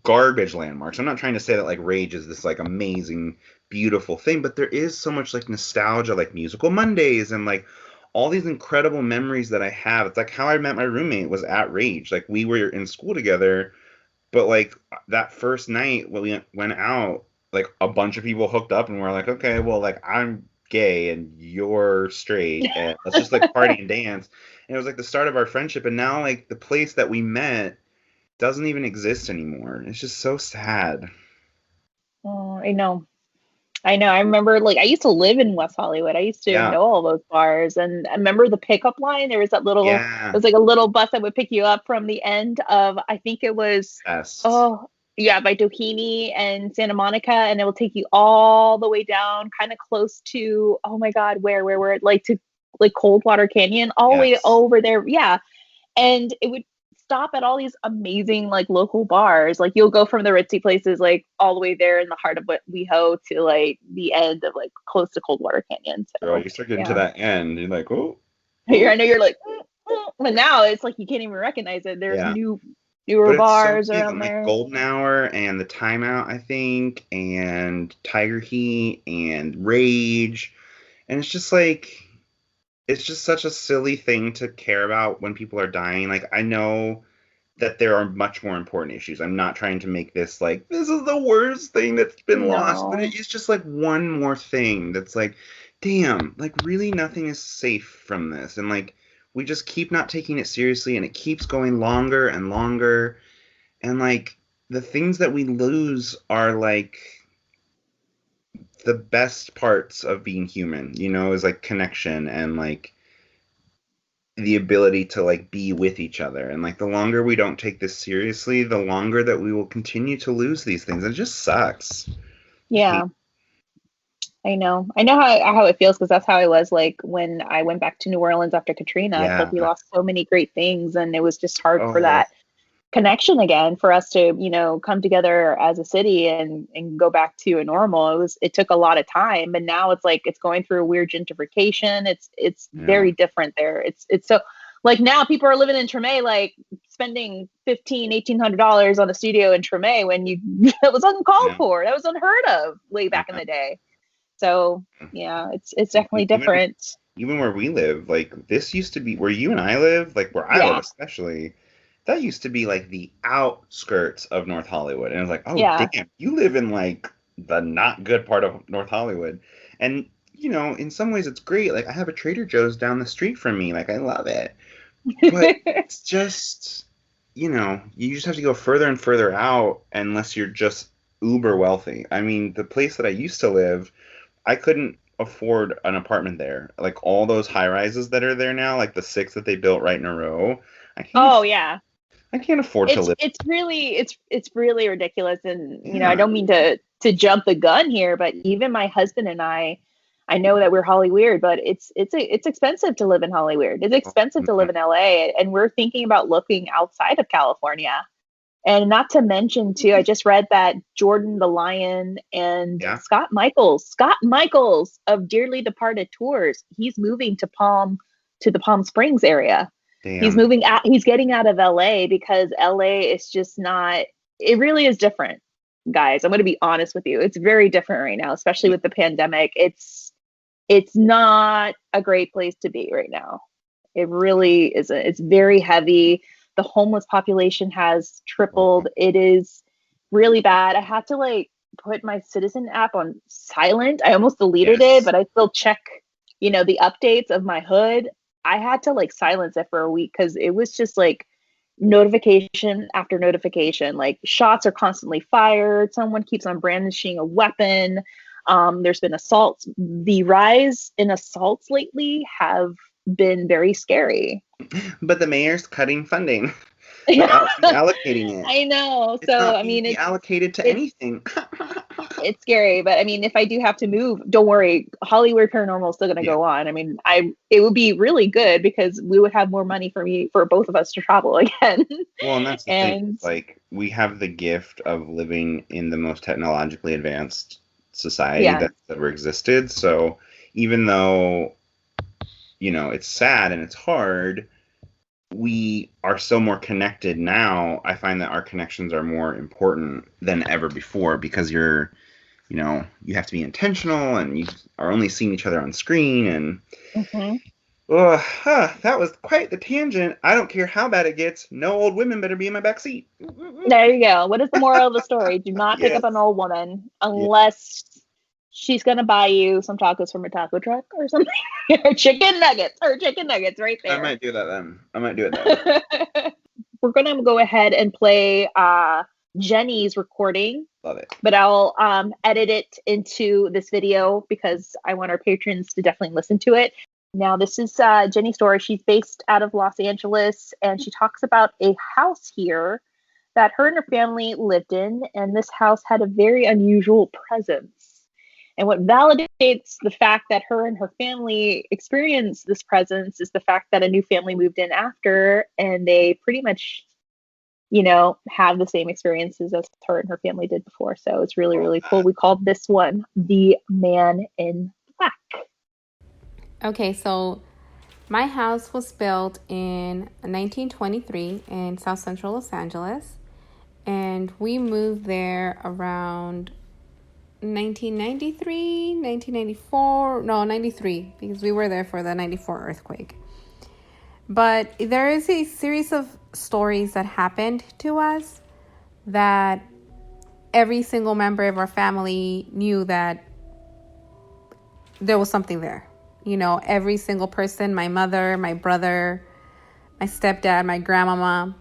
garbage landmarks. I'm not trying to say that like Rage is this like amazing beautiful thing, but there is so much like nostalgia, like Musical Mondays and like all these incredible memories that I have. It's like how I met my roommate was at Rage. Like we were in school together, but like that first night when we went out, like a bunch of people hooked up and we're like, okay, well, like I'm gay and you're straight and let's just like party and dance. And it was like the start of our friendship. And now like the place that we met doesn't even exist anymore. It's just so sad. Oh, I know. I know. I remember, like, I used to live in West Hollywood. I used to Yeah. know all those bars. And I remember the pickup line. There was that little, it Yeah. was like a little bus that would pick you up from the end of, I think it was, Best. oh, yeah, by Doheny and Santa Monica. And it will take you all the way down, kind of close to, oh my God, where, like to like Coldwater Canyon, all the way Yes. over there. Yeah. And it would stop at all these amazing like local bars. Like you'll go from the ritzy places like all the way there in the heart of what WeHo to like the end of like close to Coldwater Canyon. Girl, So you start getting to yeah. that end, you're like, oh, I oh. know you're like, but now it's like you can't even recognize it. There's Yeah. newer But it's so bars cute. around And like there. Golden Hour and the Timeout, I think, and Tiger Heat and Rage. And it's just such a silly thing to care about when people are dying. Like, I know that there are much more important issues. I'm not trying to make this like, this is the worst thing that's been lost, but No. it is just like one more thing that's like, damn, like really nothing is safe from this. And like, we just keep not taking it seriously, and it keeps going longer and longer. And like, the things that we lose are like the best parts of being human, is like connection and like the ability to like be with each other. And like the longer we don't take this seriously, the longer that we will continue to lose these things. It just sucks. I hate. Yeah. I know. I know how it feels because that's how I was like when I went back to New Orleans after Katrina. It's like we Yeah. lost so many great things and it was just hard for Oh, that connection again for us to come together as a city and go back to a normal. It took a lot of time, but now it's like it's going through a weird gentrification. It's yeah. very different there. It's so like now people are living in Treme, like spending $1,500-$1,800 on a studio in Treme when you that was uncalled Yeah. for. That was unheard of way back in Yeah. the day. So yeah, it's definitely Even different. even where we live, like this used to be where you and I live, like where I live Yeah, especially, that used to be like the outskirts of North Hollywood. And it was like, oh yeah. damn, you live in like the not good part of North Hollywood. And in some ways it's great. Like I have a Trader Joe's down the street from me. Like I love it. But it's just you just have to go further and further out unless you're just uber wealthy. I mean, the place that I used to live, I couldn't afford an apartment there. Like all those high rises that are there now, like the 6 that they built right in a row. Yeah. I can't afford to live. It's really ridiculous. And I don't mean to jump the gun here, but even my husband and I know that we're Hollyweird, but it's expensive to live in Hollyweird. It's expensive to live in LA, and we're thinking about looking outside of California. And not to mention too, I just read that Jordan the Lion and Scott Michaels of Dearly Departed Tours, he's moving to the Palm Springs area. Damn. He's getting out of LA because LA is just not, it really is different, guys. I'm going to be honest with you. It's very different right now, especially with the pandemic. It's not a great place to be right now. It really isn't. It's very heavy. The homeless population has tripled. It is really bad. I had to put my Citizen app on silent. I almost deleted it, but I still check, the updates of my hood. I had to silence it for a week because it was just notification after notification. Shots are constantly fired. Someone keeps on brandishing a weapon. There's been assaults. The rise in assaults lately have been very scary. But the mayor's cutting funding. Allocating it. I know. So it's allocated to anything. It's scary, but if I do have to move, don't worry. Hollyweird Paranormal is still going to go on. It would be really good because we would have more money for both of us to travel again. Well, and that's the thing. We have the gift of living in the most technologically advanced society that's ever existed. So even though, it's sad and it's hard, we are so more connected now. I find that our connections are more important than ever before because you have to be intentional and you are only seeing each other on screen. And that was quite the tangent. I don't care how bad it gets. No old women better be in my back seat. There you go. What is the moral of the story? Do not pick up an old woman unless she's going to buy you some tacos from a taco truck or something. Or chicken nuggets right there. I might do that then. I might do it then. We're going to go ahead and play Jenny's recording. Love it. But I'll edit it into this video because I want our patrons to definitely listen to it. Now, this is Jenny's story. She's based out of Los Angeles, and she talks about a house here that her and her family lived in, and this house had a very unusual presence. And what validates the fact that her and her family experienced this presence is the fact that a new family moved in after, and they pretty much, have the same experiences as her and her family did before. So it's really, really cool. We called this one The Man in Black. Okay, so my house was built in 1923 in South Central Los Angeles, and we moved there around 1993, 1994, no, 93, because we were there for the 94 earthquake. But there is a series of stories that happened to us that every single member of our family knew that there was something there. Every single person, my mother, my brother, my stepdad, my grandmama,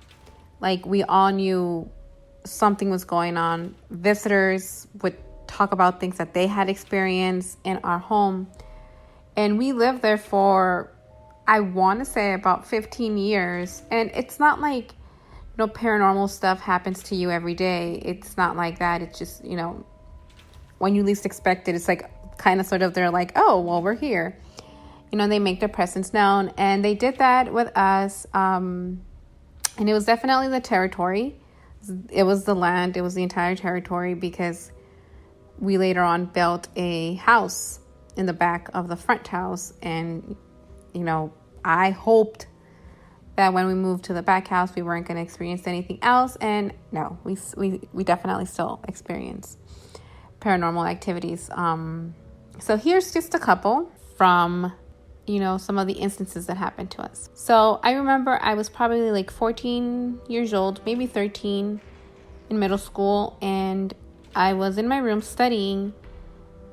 we all knew something was going on. Visitors would talk about things that they had experienced in our home. And we lived there for, I want to say, about 15 years. And it's not like, paranormal stuff happens to you every day. It's not like that. It's just, when you least expect it, it's kind of sort of, they're like, oh, well, we're here. They make their presence known. And they did that with us. And it was definitely the territory. It was the land. It was the entire territory because we later on built a house in the back of the front house. And, I hoped that when we moved to the back house, we weren't going to experience anything else. And no, we definitely still experience paranormal activities. So here's just a couple from, some of the instances that happened to us. So I remember I was probably 14 years old, maybe 13 in middle school. And I was in my room studying,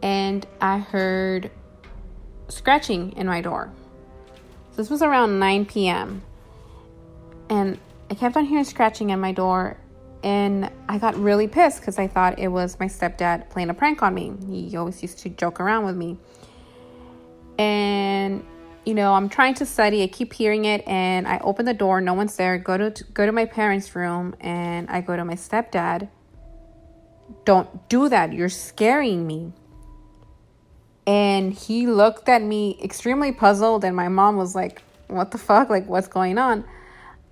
and I heard scratching in my door. So this was around 9 p.m. And I kept on hearing scratching at my door, and I got really pissed because I thought it was my stepdad playing a prank on me. He always used to joke around with me. And, I'm trying to study. I keep hearing it, and I open the door. No one's there. Go to my parents' room, and I go to my stepdad. Don't do that. You're scaring me. And he looked at me extremely puzzled, and my mom was like, what the fuck? Like, what's going on?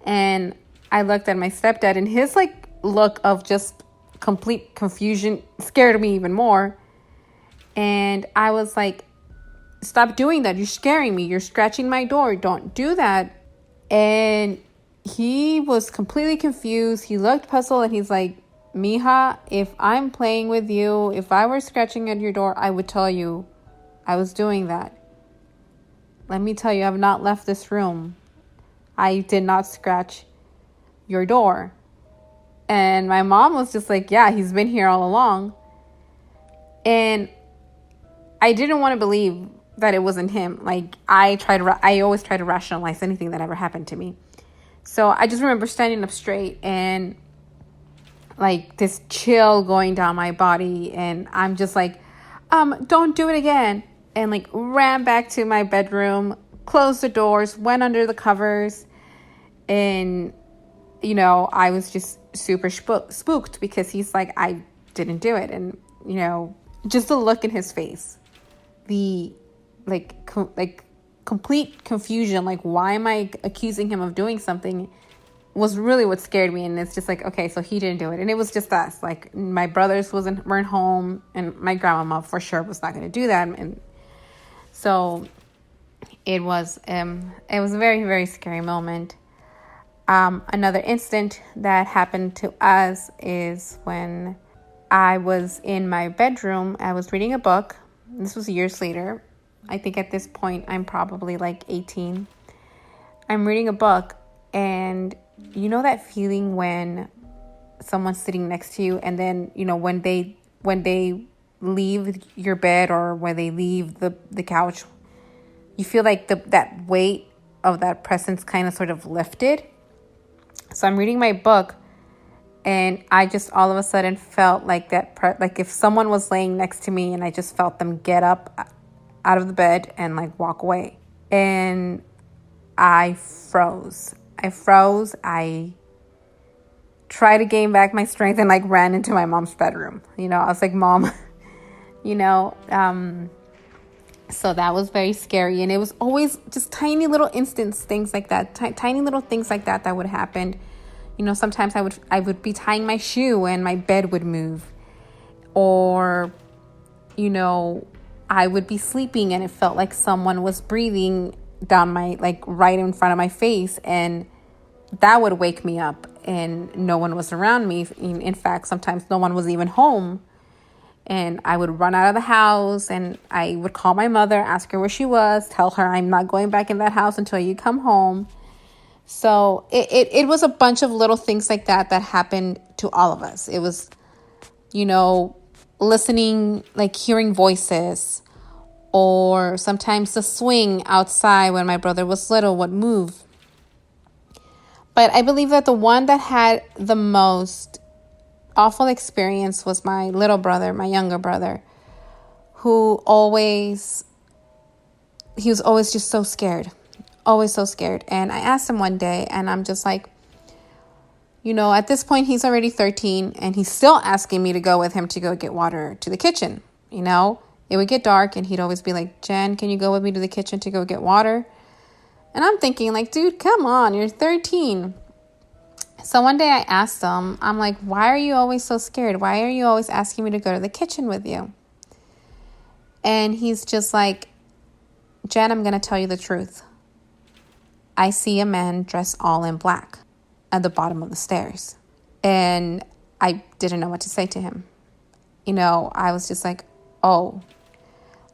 And I looked at my stepdad, and his look of just complete confusion scared me even more. And I was like, stop doing that. You're scaring me. You're scratching my door. Don't do that. And he was completely confused. He looked puzzled, and he's like, Mija, if I'm playing with you, if I were scratching at your door, I would tell you I was doing that. Let me tell you, I've not left this room. I did not scratch your door. And my mom was just like, yeah, he's been here all along. And I didn't want to believe that it wasn't him. I always try to rationalize anything that ever happened to me. So I just remember standing up straight and this chill going down my body. And I'm just like, don't do it again. And ran back to my bedroom, closed the doors, went under the covers. And, I was just super spooked because he's like, I didn't do it. And, just the look in his face, the complete confusion, why am I accusing him of doing something, was really what scared me. And it's just okay, so he didn't do it. And it was just us. My brothers weren't home, and my grandmama for sure was not going to do that. And so it was a very, very scary moment. Another instant that happened to us is when I was in my bedroom. I was reading a book. This was years later. I think at this point I'm probably 18. I'm reading a book, and that feeling when someone's sitting next to you, and then when they leave your bed or when they leave the couch, you feel that weight of that presence kind of sort of lifted. So I'm reading my book, and I just all of a sudden felt if someone was laying next to me, and I just felt them get up out of the bed and walk away. And I froze. I tried to gain back my strength and ran into my mom's bedroom. I was like, Mom, so that was very scary. And it was always just tiny little things like that, tiny little things like that would happen. Sometimes I would be tying my shoe and my bed would move, or, I would be sleeping and it felt like someone was breathing down my, right in front of my face, and that would wake me up, and no one was around me. In fact, sometimes no one was even home. And I would run out of the house, and I would call my mother, ask her where she was, tell her I'm not going back in that house until you come home. So it was a bunch of little things like that happened to all of us. It was, listening, hearing voices, or sometimes the swing outside when my brother was little would move. But I believe that the one that had the most awful experience was my little brother, my younger brother, who he was always just so scared, always so scared. And I asked him one day, and I'm just like, at this point he's already 13, and he's still asking me to go with him to go get water to the kitchen. It would get dark, and he'd always be like, Jen, can you go with me to the kitchen to go get water? And I'm thinking dude, come on, you're 13. So one day I asked him, I'm like, why are you always so scared? Why are you always asking me to go to the kitchen with you? And he's just like, Jen, I'm going to tell you the truth. I see a man dressed all in black at the bottom of the stairs. And I didn't know what to say to him. I was just like, oh.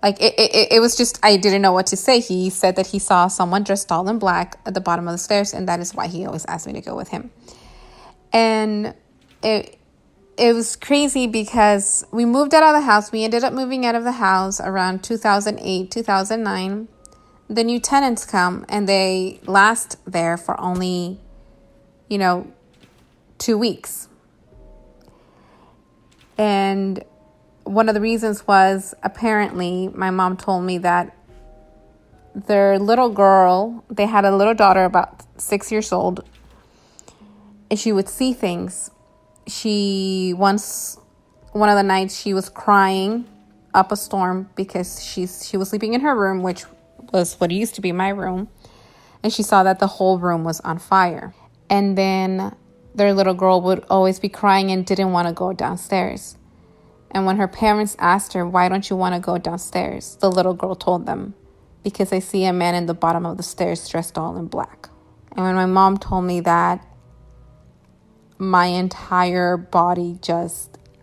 It was just, I didn't know what to say. He said that he saw someone dressed all in black at the bottom of the stairs, and that is why he always asked me to go with him. And it was crazy because we moved out of the house. We ended up moving out of the house around 2008, 2009. The new tenants come, and they last there for only 2 weeks. And one of the reasons was, apparently, my mom told me that their little girl, they had a little daughter about 6 years old, and she would see things. One of the nights, she was crying up a storm because she was sleeping in her room, which was what used to be my room, and she saw that the whole room was on fire. And then their little girl would always be crying and didn't want to go downstairs. And when her parents asked her, why don't you want to go downstairs? The little girl told them, because I see a man in the bottom of the stairs dressed all in black. And when my mom told me that, my entire body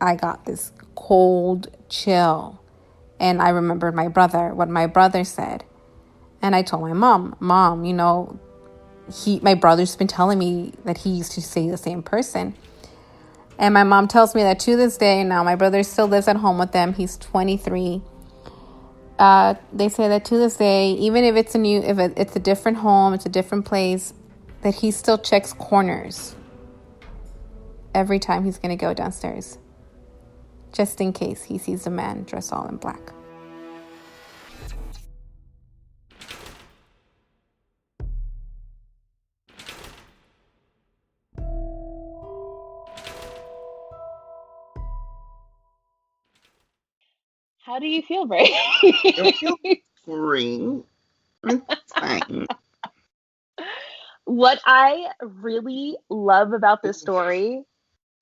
I got this cold chill. And I remembered what my brother said. And I told my mom, my brother's been telling me that he used to see the same person. And my mom tells me that to this day, now my brother still lives at home with them. He's 23. They say that to this day, even if it's it's a different home, it's a different place, that he still checks corners every time he's going to go downstairs, just in case he sees a man dressed all in black. How do you feel, Bray? I feel great. It's fine. What I really love about this story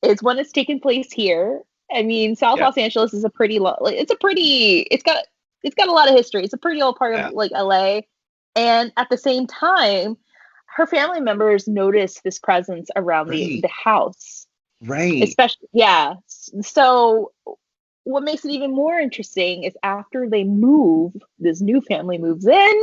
is when it's taken place here. I mean, South Los Angeles is it's got a lot of history. It's a pretty old part of like LA. And at the same time, her family members notice this presence around the house. Right. Especially, so what makes it even more interesting is after they move, this new family moves in,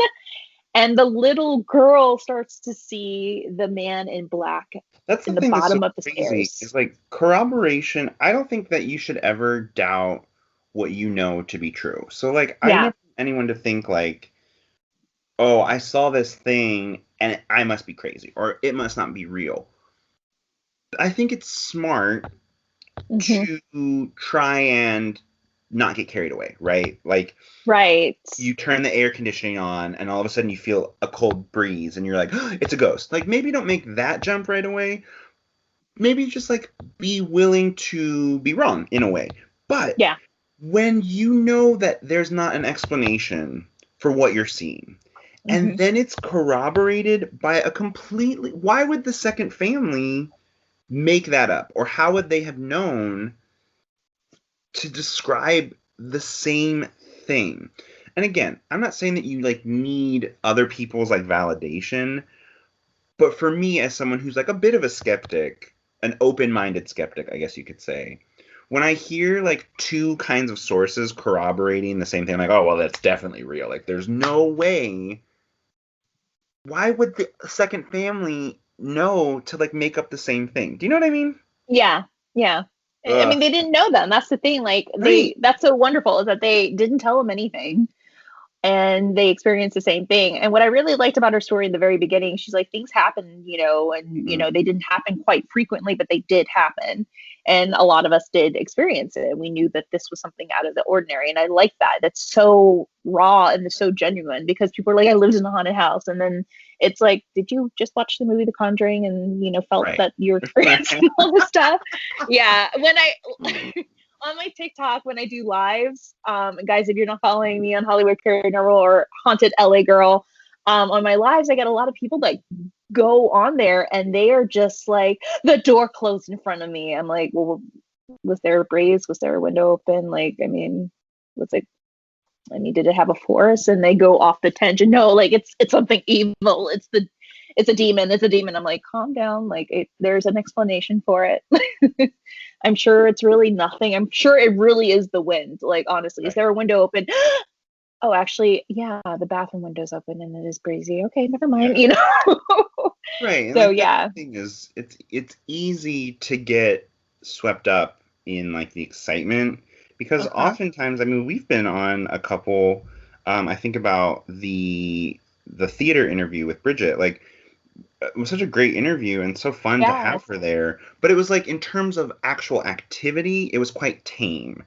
and the little girl starts to see the man in black. That's in the bottom of the stairs. It's like corroboration. I don't think that you should ever doubt what you know to be true. So like, I never want anyone to think like, oh, I saw this thing and I must be crazy or it must not be real. I think it's smart to try and not get carried away, right? Like, you turn the air conditioning on and all of a sudden you feel a cold breeze and you're like, oh, it's a ghost. Like, maybe don't make that jump right away. Maybe just like be willing to be wrong in a way. But when you know that there's not an explanation for what you're seeing, and then it's corroborated by why would the second family make that up? Or how would they have known to describe the same thing? And again, I'm not saying that you like need other people's like validation, but for me, as someone who's like a bit of a skeptic, an open-minded skeptic, I guess you could say, when I hear like two kinds of sources corroborating the same thing, I'm like, oh, well, that's definitely real. Like, there's no way. Why would the second family know to like make up the same thing? Do you know what I mean? Yeah. I mean, they didn't know them. That's the thing. Like, that's so wonderful is that they didn't tell them anything. And they experienced the same thing. And what I really liked about her story in the very beginning, she's like, things happen, and, they didn't happen quite frequently, but they did happen. And a lot of us did experience it. We knew that this was something out of the ordinary. And I like that. That's so raw and so genuine, because people are like, I lived in a haunted house. And then it's like, did you just watch the movie The Conjuring and, felt that you're experiencing all this stuff? Yeah. When on my TikTok, when I do lives, guys, if you're not following me on Hollyweird Paranormal or Haunted LA Girl, on my lives, I get a lot of people that go on there and they are just like, the door closed in front of me. I'm like, well, was there a breeze? Was there a window open? Like, I mean, did it have a force? And they go off the tangent. No, like it's something evil. It's a demon. It's a demon. I'm like, calm down. Like, there's an explanation for it. I'm sure it's really nothing. I'm sure it really is the wind. Like, honestly, is there a window open? Oh, actually, yeah, the bathroom window's open and it is breezy. Okay, never mind. Right. So like, the thing is, it's easy to get swept up in like the excitement, because oftentimes, I mean, we've been on a couple. I think about the theater interview with Bridget. Like, it was such a great interview and so fun to have Yes. her there. But it was like in terms of actual activity, it was quite tame.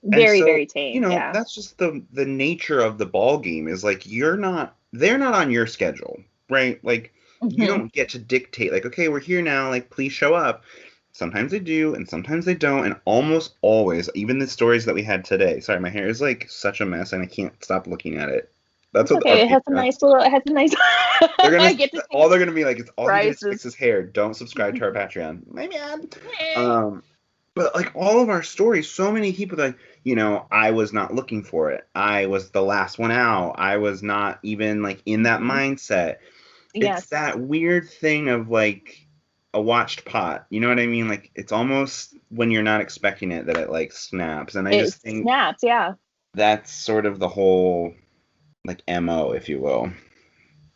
And Very, so, very tame. Yeah. that's just the nature of the ball game is like they're not on your schedule, right? Like you Mhm. don't get to dictate like, okay, we're here now, like please show up. Sometimes they do and sometimes they don't, and almost always, even the stories that we had today. Sorry, my hair is like such a mess and I can't stop looking at it. That's It's what our okay. It has a Patreon. nice little. It has a nice. They're I gonna get to see all they're gonna be like, it's all he did is prices. fix his hair. Don't subscribe to our Patreon. My man. But like all of our stories, so many people like, I was not looking for it. I was the last one out. I was not even like in that mindset. Yes. It's that weird thing of like a watched pot. You know what I mean? Like it's almost when you're not expecting it that it like snaps. And I just think snaps. Yeah. that's sort of the whole like MO, if you will.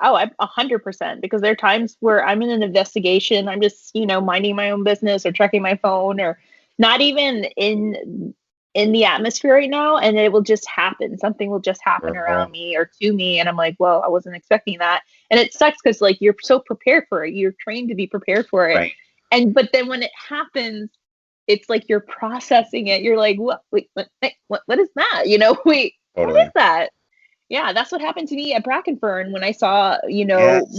Oh, 100%. Because there are times where I'm in an investigation. I'm just, minding my own business or checking my phone or not even in the atmosphere right now, and it will just happen. Something will just happen around me or to me, and I'm like, well, I wasn't expecting that. And it sucks because like you're so prepared for it. You're trained to be prepared for it. Right. But then when it happens, it's like you're processing it. You're like, what? Wait, what is that? Wait, Totally. what is that? Yeah, that's what happened to me at Brackenfern when I saw,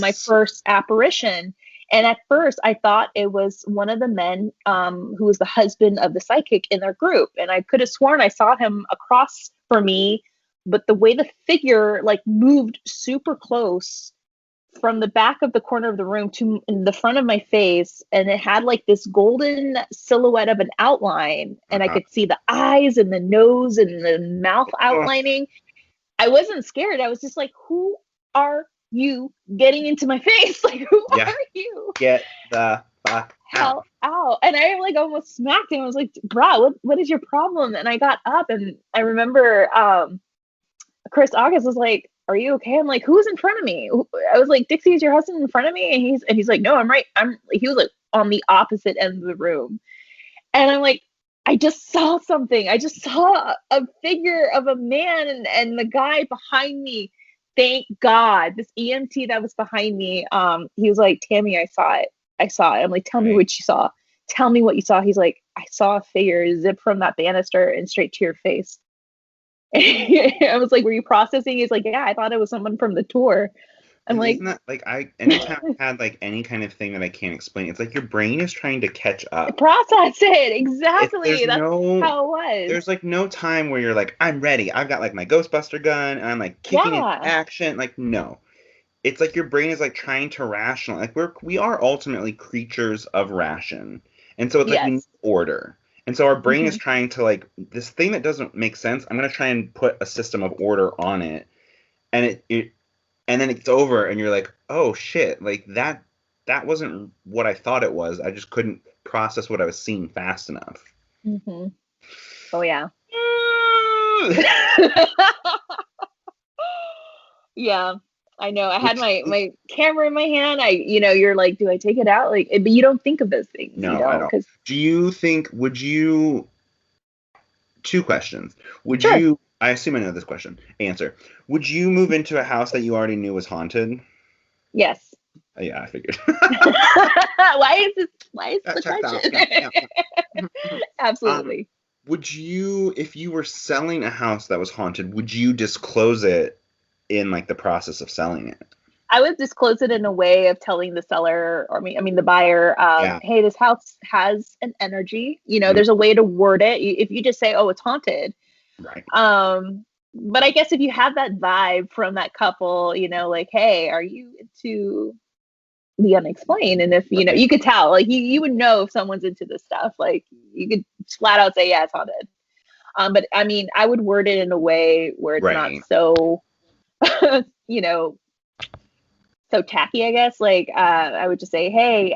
my first apparition. And at first, I thought it was one of the men who was the husband of the psychic in their group. And I could have sworn I saw him across from me, but the way the figure like moved super close from the back of the corner of the room to in the front of my face, and it had like this golden silhouette of an outline, and I could see the eyes and the nose and the mouth outlining. I wasn't scared. I was just like, who are you getting into my face? Like, who are you? Get the fuck out. And I like almost smacked him. I was like, bro, what is your problem? And I got up and I remember Chris August was like, are you okay? I'm like, who's in front of me? I was like, Dixie, is your husband in front of me? And he's like, no, I'm right. He was like on the opposite end of the room. And I'm like, I just saw something. I just saw a figure of a man and the guy behind me. Thank God. This EMT that was behind me, he was like, Tammy, I saw it. I'm like, tell me what you saw. Tell me what you saw. He's like, I saw a figure zip from that banister and straight to your face. I was like, were you processing? He's like, yeah, I thought it was someone from the tour. I'm like, isn't that like anytime I've had like any kind of thing that I can't explain, it's like your brain is trying to catch up. Process it. Exactly. That's how it was. There's like no time where you're like, I'm ready. I've got like my Ghostbuster gun and I'm like kicking into action. Like, no. It's like your brain is like trying to rational. Like we are ultimately creatures of ration. And so it's like we need order. And so our brain is trying to like this thing that doesn't make sense. I'm going to try and put a system of order on it. And and then it's over and you're like, oh shit, like that wasn't what I thought it was. I just couldn't process what I was seeing fast enough. Mm-hmm. Oh yeah. Yeah, I know. I had my camera in my hand. You're like, do I take it out? Like, but you don't think of those things. No, I don't. Do you think, two questions. Would you, I assume I know this question, answer. Would you move into a house that you already knew was haunted? Yes. Yeah, I figured. Why is the question? Yeah. Absolutely. Would you, if you were selling a house that was haunted, would you disclose it in like the process of selling it? I would disclose it in a way of telling the seller, or the buyer, hey, this house has an energy. There's a way to word it. If you just say, oh, it's haunted. Right. But I guess if you have that vibe from that couple, like, hey, are you into the unexplained? And if, you could tell, like, you would know if someone's into this stuff. Like, you could flat out say, yeah, it's haunted. But I would word it in a way where it's not so, so tacky, I guess. Like, I would just say, hey,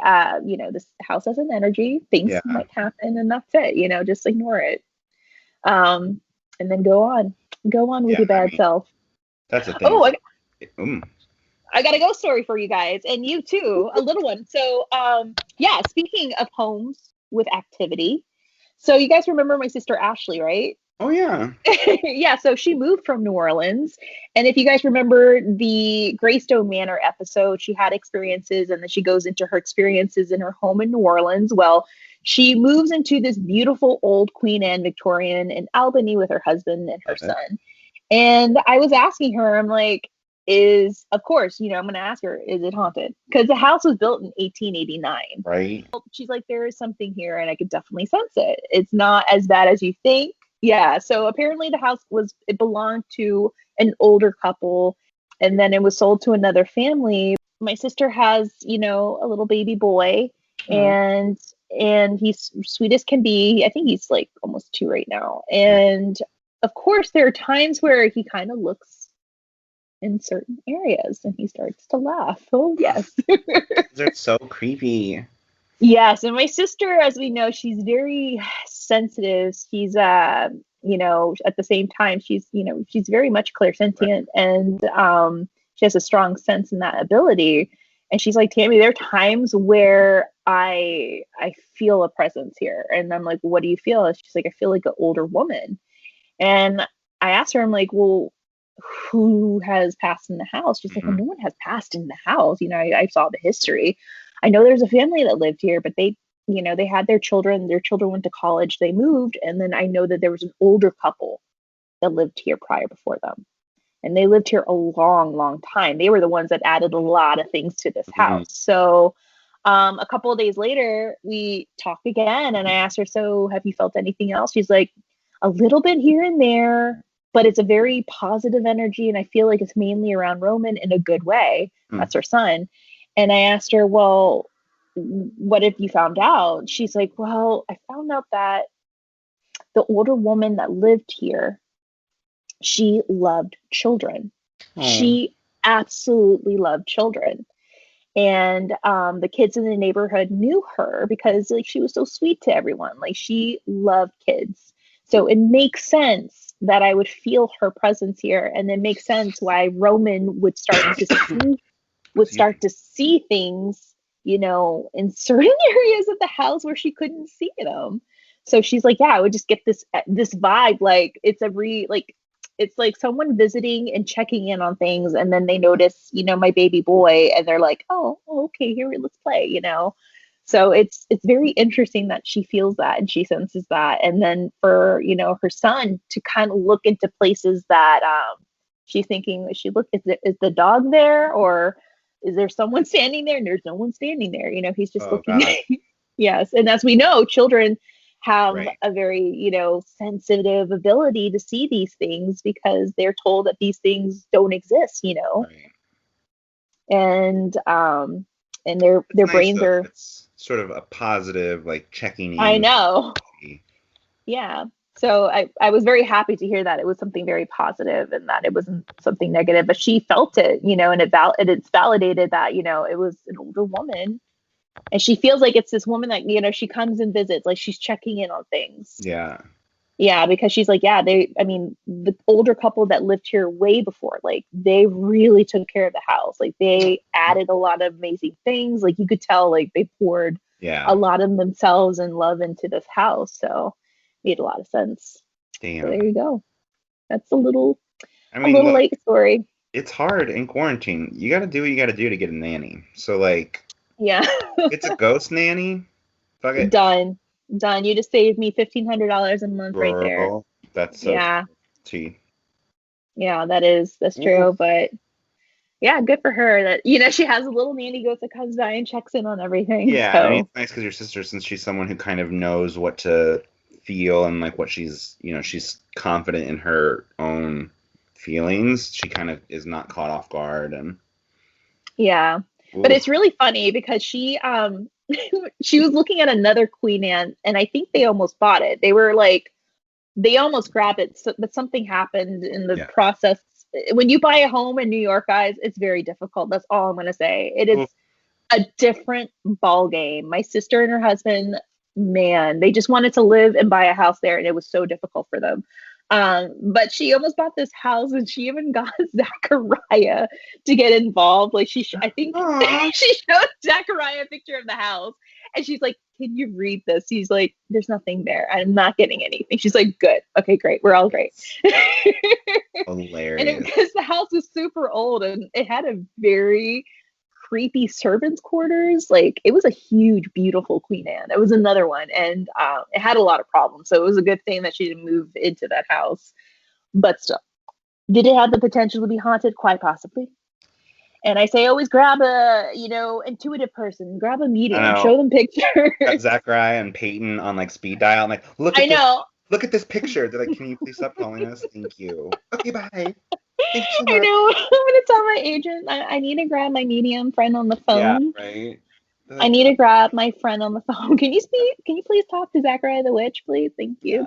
this house has an energy. Things might happen, and that's it. Just ignore it. And then go on with your bad self. That's the thing. Oh, I got a ghost story for you guys, and you too, a little one. So, speaking of homes with activity, so you guys remember my sister Ashley, right? Oh, yeah. Yeah, so she moved from New Orleans. And if you guys remember the Greystone Manor episode, she had experiences and then she goes into her experiences in her home in New Orleans. Well, she moves into this beautiful old Queen Anne Victorian in Albany with her husband and her Love it. son. And I was asking her, I'm like, of course, I'm going to ask her, is it haunted? Because the house was built in 1889. Right? She's like, there is something here and I could definitely sense it. It's not as bad as you think. Yeah. So apparently the house it belonged to an older couple and then it was sold to another family. My sister has, a little baby boy and he's sweet as can be. I think he's like almost 2 right now. And of course there are times where he kind of looks in certain areas and he starts to laugh. Oh yes. They're so creepy. Yes, and my sister, as we know, she's very sensitive. She's at the same time, she's very much clairsentient and she has a strong sense in that ability. And she's like, Tammy, there are times where I feel a presence here. And I'm like, what do you feel? And she's like, I feel like an older woman. And I asked her, I'm like, well, who has passed in the house? She's like, well, no one has passed in the house. I saw the history. I know there's a family that lived here, but they had their children went to college, they moved. And then I know that there was an older couple that lived here before them. And they lived here a long, long time. They were the ones that added a lot of things to this house. So a couple of days later, we talk again and I asked her, so have you felt anything else? She's like, a little bit here and there, but it's a very positive energy. And I feel like it's mainly around Roman in a good way. That's her son. And I asked her, well, what have you found out? She's like, well, I found out that the older woman that lived here, she loved children. She absolutely loved children. And the kids in the neighborhood knew her because she was so sweet to everyone. She loved kids. So it makes sense that I would feel her presence here. And it makes sense why Roman would start to see things, in certain areas of the house where she couldn't see them. So she's like, yeah, I would just get this vibe. It's like someone visiting and checking in on things. And then they notice, my baby boy and they're like, oh, okay, here, let's play, So it's very interesting that she feels that and she senses that. And then for, her son to kind of look into places that she's thinking, is the dog there or is there someone standing there? And there's no one standing there. He's just looking. Yes. And as we know, children have a very, sensitive ability to see these things because they're told that these things don't exist, and their brains are. It's sort of a positive, checking in. I know. Yeah. So I was very happy to hear that it was something very positive and that it wasn't something negative, but she felt it, and it's validated that, it was an older woman and she feels like it's this woman that, she comes and visits, she's checking in on things. Yeah. Yeah. Because she's like, yeah, the older couple that lived here way before, they really took care of the house. They added a lot of amazing things. You could tell, they poured a lot of themselves and love into this house. So made a lot of sense. Damn. So there you go. That's a little late story. It's hard in quarantine. You got to do what you got to do to get a nanny. So yeah, it's a ghost nanny. Fuck it. Done. You just saved me $1,500 a month right there. That's so tea. Yeah, that's true. But yeah, good for her that she has a little nanny ghost that comes by and checks in on everything. Yeah, so. it's nice because your sister, since she's someone who kind of knows what to feel and what she's she's confident in her own feelings, she kind of is not caught off guard. And but it's really funny because she she was looking at another Queen Anne and I think they almost bought it. They were they almost grabbed it, but something happened in the process. When you buy a home in New York, guys, it's very difficult. That's all I'm going to say. It is a different ball game. My sister and her husband, man, they just wanted to live and buy a house there, and it was so difficult for them. But she almost bought this house, and she even got Zachariah to get involved. I think she showed Zachariah a picture of the house, And she's like, can you read this? He's like, there's nothing there. I'm not getting anything. She's like, good. Okay, great. We're all great. Hilarious. And because the house was super old and it had a very creepy servants' quarters. Like, it was a huge, beautiful Queen Anne. It was another one. And it had a lot of problems. So it was a good thing that she didn't move into that house. But still, did it have the potential to be haunted? Quite possibly. And I say always grab a, intuitive person, grab a medium, show them pictures. Got Zachariah and Peyton on like speed dial. I'm like, look at this picture. They're like, can you please stop calling us? Thank you. Okay, bye. Thanks so much. I know. I'm gonna tell my agent I need to grab my medium friend on the phone. Yeah, right. Like, I need to grab my friend on the phone. Can you please talk to Zachariah the Witch, please? Thank you.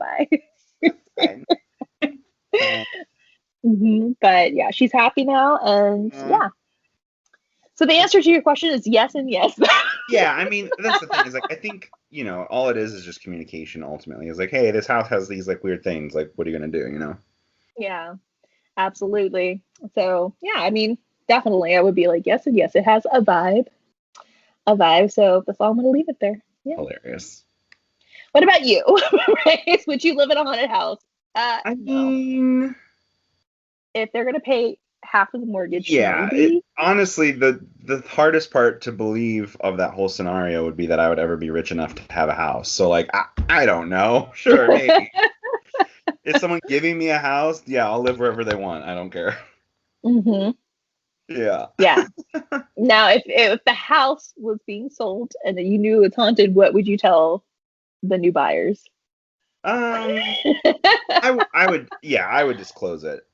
Yeah. Bye. But yeah, she's happy now, and yeah. So the answer to your question is yes and yes. Yeah, I mean, that's the thing is like, I think, all it is just communication ultimately. It's like, hey, this house has these like weird things. Like, what are you going to do, Yeah, absolutely. So yeah, I mean, definitely I would be like, yes and yes. It has a vibe. So that's all I'm going to leave it there. Yeah. Hilarious. What about you? Right? Would you live in a haunted house? I mean, if they're going to pay half of the mortgage. Yeah, honestly, the hardest part to believe of that whole scenario would be that I would ever be rich enough to have a house. So like, I don't know. Sure, maybe. Is someone giving me a house? Yeah, I'll live wherever they want. I don't care. Yeah. Yeah. Now, if the house was being sold and you knew it's haunted, what would you tell the new buyers? I would disclose it.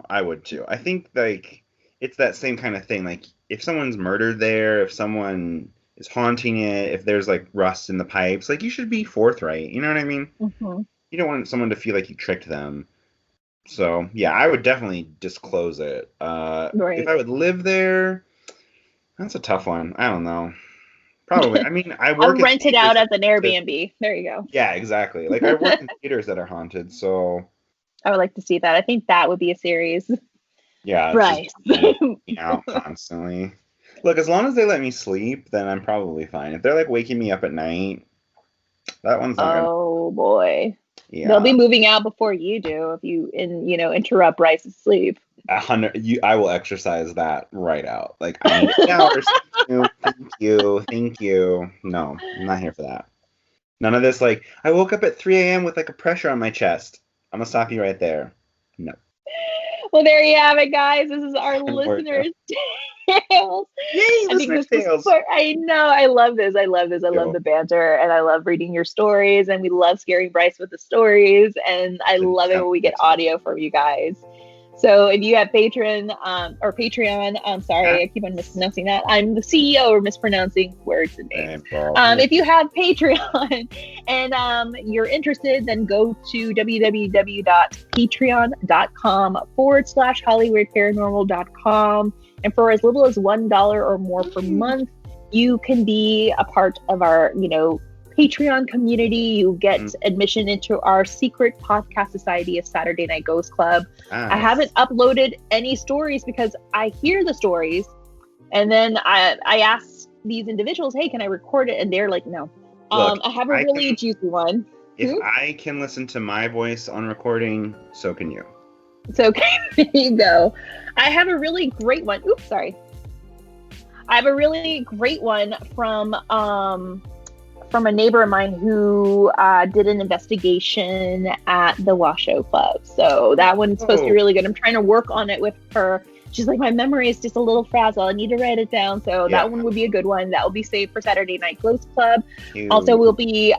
I would too. I think like it's that same kind of thing. Like if someone's murdered there, if someone is haunting it, if there's like rust in the pipes, like you should be forthright. You know what I mean? You don't want someone to feel like you tricked them. So yeah, I would definitely disclose it. Right. If I would live there, that's a tough one. I don't know. Probably. I mean, I work. I'll rent it out as an Airbnb. There you go. Yeah, exactly. Like I work in theaters that are haunted, so. I would like to see that. I think that would be a series. Yeah. Right. Out constantly. Look, as long as they let me sleep, then I'm probably fine. If they're like waking me up at night, that one's not gonna... boy. Yeah. They'll be moving out before you do if you interrupt Bryce's sleep. 100. I will exercise that right out. Like I need hours. Thank you. No, I'm not here for that. None of this. Like I woke up at 3 a.m. with like a pressure on my chest. I'm gonna stop you right there. No. Well, there you have it, guys. This is our listeners' tales. Yay, listeners' tales. I know. I love this. I love the banter, and I love reading your stories, and we love scaring Bryce with the stories, and I love it when we get audio from you guys. So if you have Patreon, sorry, I keep on mispronouncing that. I'm the CEO or mispronouncing words and names. If you have Patreon and you're interested, then go to www.patreon.com/HollyWeirdParanormal.com. And for as little as $1 or more per month, you can be a part of our, Patreon community. You get admission into our secret podcast society of Saturday Night Ghost Club. I haven't uploaded any stories because I hear the stories and then I ask these individuals, hey, can I record it? And they're like, no. Look, I have a really juicy one. If I can listen to my voice on recording, so can you. So there you go. I have a really great one. Oops, sorry. I have a really great one from a neighbor of mine who did an investigation at the Washoe Club. So that one's supposed to be really good. I'm trying to work on it with her. She's like, my memory is just a little frazzled. I need to write it down. So that one would be a good one. That will be saved for Saturday Night Ghost Club. Also, we'll be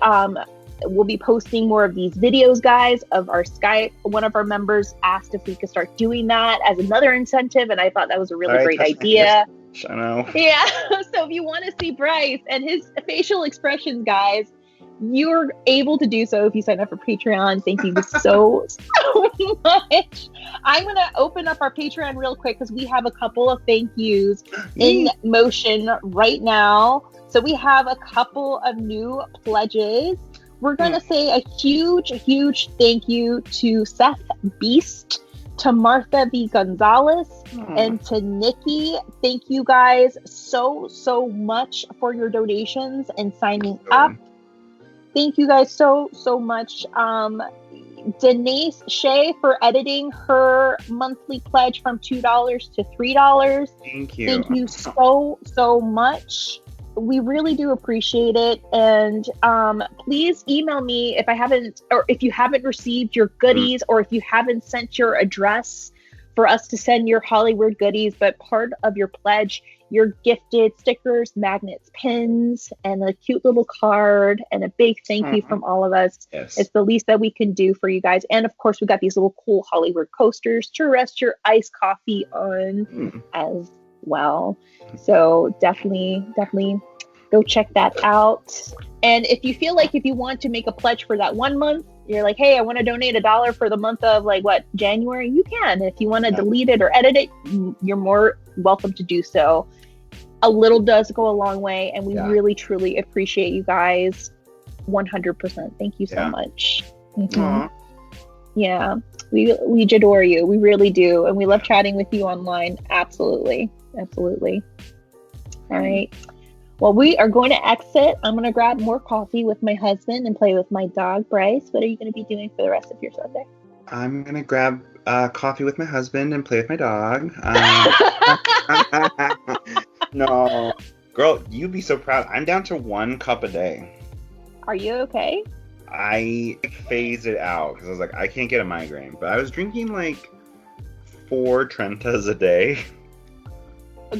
posting more of these videos, guys, of our Skype. One of our members asked if we could start doing that as another incentive, and I thought that was a really great idea. I know. Yeah. So if you want to see Bryce and his facial expressions, guys, you're able to do so if you sign up for Patreon. Thank you so much. I'm going to open up our Patreon real quick because we have a couple of thank yous in motion right now. So we have a couple of new pledges. We're going to say a huge thank you to Seth Beast. To Martha V. Gonzalez and to Nikki, thank you guys so much for your donations and signing up. Thank you guys so much. Denise Shea for editing her monthly pledge from $2 to $3. Thank you. Thank you so much. We really do appreciate it. And please email me if you haven't received your goodies, or if you haven't sent your address for us to send your Hollyweird goodies. But part of your pledge, you're gifted stickers, magnets, pins, and a cute little card, and a big thank you from all of us. Yes. It's the least that we can do for you guys. And of course, we got these little cool Hollyweird coasters to rest your iced coffee on as well. So definitely go check that out. And if you feel like if you want to make a pledge for that 1 month, you're like, hey, I want to donate $1 for the month of January, you can. If you want to delete it or edit it, you're more welcome to do so. A little does go a long way, and we really truly appreciate you guys 100%. Thank you so much. Yeah, we adore you. We really do. And we love chatting with you online. Absolutely. All right. Well, we are going to exit. I'm going to grab more coffee with my husband and play with my dog, Bryce. What are you going to be doing for the rest of your Sunday? I'm going to grab coffee with my husband and play with my dog. No. Girl, you'd be so proud. I'm down to 1 cup a day. Are you okay? I phased it out because I was like, I can't get a migraine. But I was drinking 4 Trentas a day.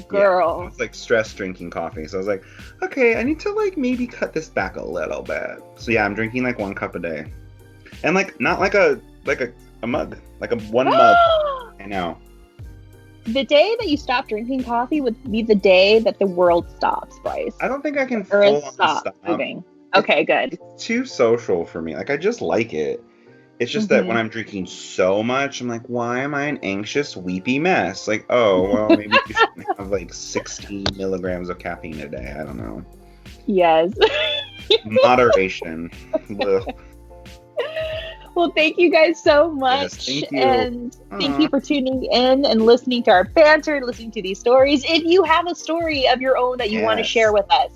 Girl. Yeah, it's like stress drinking coffee. So I was like, okay, I need to maybe cut this back a little bit. So yeah, I'm drinking 1 cup a day. And not like a mug. Like a 1 mug. I know. The day that you stop drinking coffee would be the day that the world stops, Bryce. I don't think I can Or full stop moving. Okay, good. It's too social for me. I just like it. It's just that when I'm drinking so much, I'm like, why am I an anxious, weepy mess? Oh, well, maybe you should have 60 milligrams of caffeine a day. I don't know. Yes. Moderation. Well, thank you guys so much. Yes, thank you. And thank you for tuning in and listening to our banter, listening to these stories. If you have a story of your own that you want to share with us,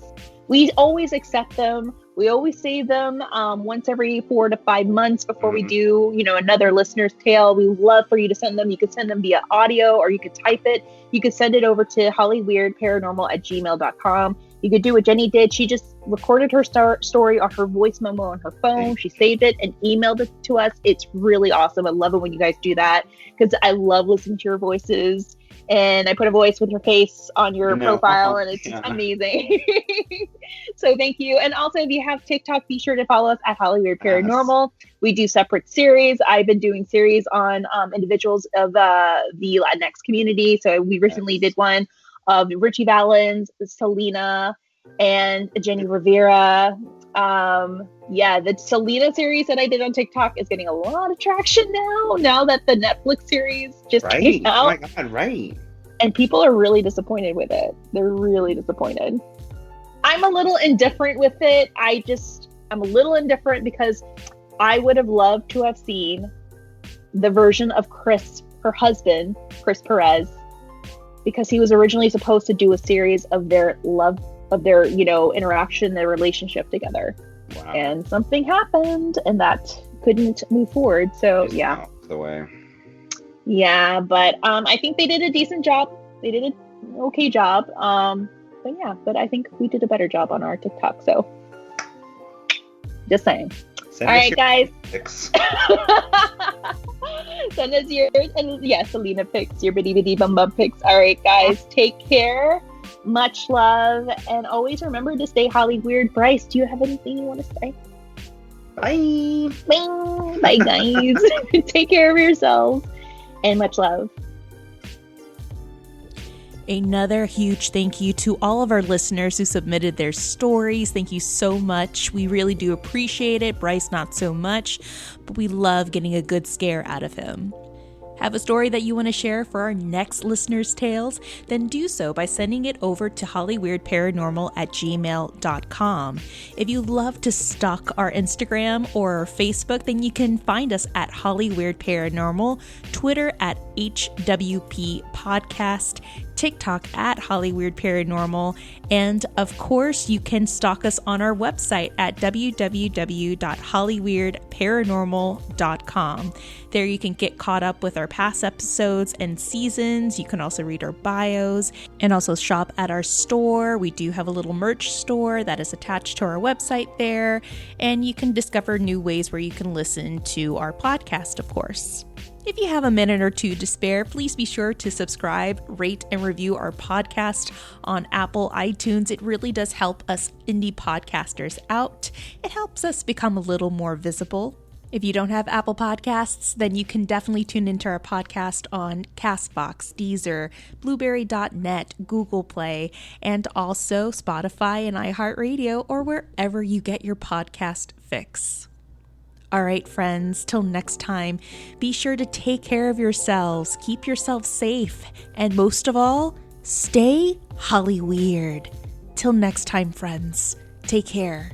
we always accept them. We always save them once every 4 to 5 months before we do, another listener's tale. We love for you to send them. You could send them via audio, or you could type it. You could send it over to hollyweirdparanormal@gmail.com. You could do what Jenny did. She just recorded her story on her voice memo on her phone. She saved it and emailed it to us. It's really awesome. I love it when you guys do that, because I love listening to your voices. And I put a voice with your face on your profile, and it's just amazing. So thank you. And also, if you have TikTok, be sure to follow us at Hollyweird Paranormal. We do separate series. I've been doing series on individuals of the Latinx community. So we recently did one of Richie Valens, Selena, and Jenny Rivera. The Selena series that I did on TikTok is getting a lot of traction now that the Netflix series just came out. Oh my God, right. And people are really disappointed with it. They're really disappointed. I'm a little indifferent with it. I'm a little indifferent because I would have loved to have seen the version of Chris, her husband, Chris Perez, because he was originally supposed to do a series of their love, of their, interaction, their relationship together. Wow. And something happened, and that couldn't move forward. So It's yeah. out of the way. Yeah, but I think they did a decent job. They did an okay job. But I think we did a better job on our TikTok. So just saying. Send all us right, your guys. pics. Send us your, and Selena pics, your bitty bitty bum bum pics. All right, guys, take care. Much love, and always remember to stay Hollyweird. Bryce, do you have anything you want to say? Bye. Bye, bye guys. Take care of yourselves, and much love. Another huge thank you to all of our listeners who submitted their stories. Thank you so much. We really do appreciate it. Bryce, not so much, but we love getting a good scare out of him. Have a story that you want to share for our next Listener's Tales? Then do so by sending it over to hollyweirdparanormal@gmail.com. If you love to stalk our Instagram or our Facebook, then you can find us at Hollyweird Paranormal, Twitter at HWP Podcast, TikTok at Hollyweird Paranormal, and of course, you can stalk us on our website at www.hollyweirdparanormal.com. There you can get caught up with our past episodes and seasons. You can also read our bios and also shop at our store. We do have a little merch store that is attached to our website there, and you can discover new ways where you can listen to our podcast, of course. If you have a minute or two to spare, please be sure to subscribe, rate, and review our podcast on Apple iTunes. It really does help us indie podcasters out. It helps us become a little more visible. If you don't have Apple Podcasts, then you can definitely tune into our podcast on Castbox, Deezer, Blueberry.net, Google Play, and also Spotify and iHeartRadio, or wherever you get your podcast fix. All right, friends, till next time, be sure to take care of yourselves, keep yourselves safe, and most of all, stay Hollyweird. Till next time, friends, take care.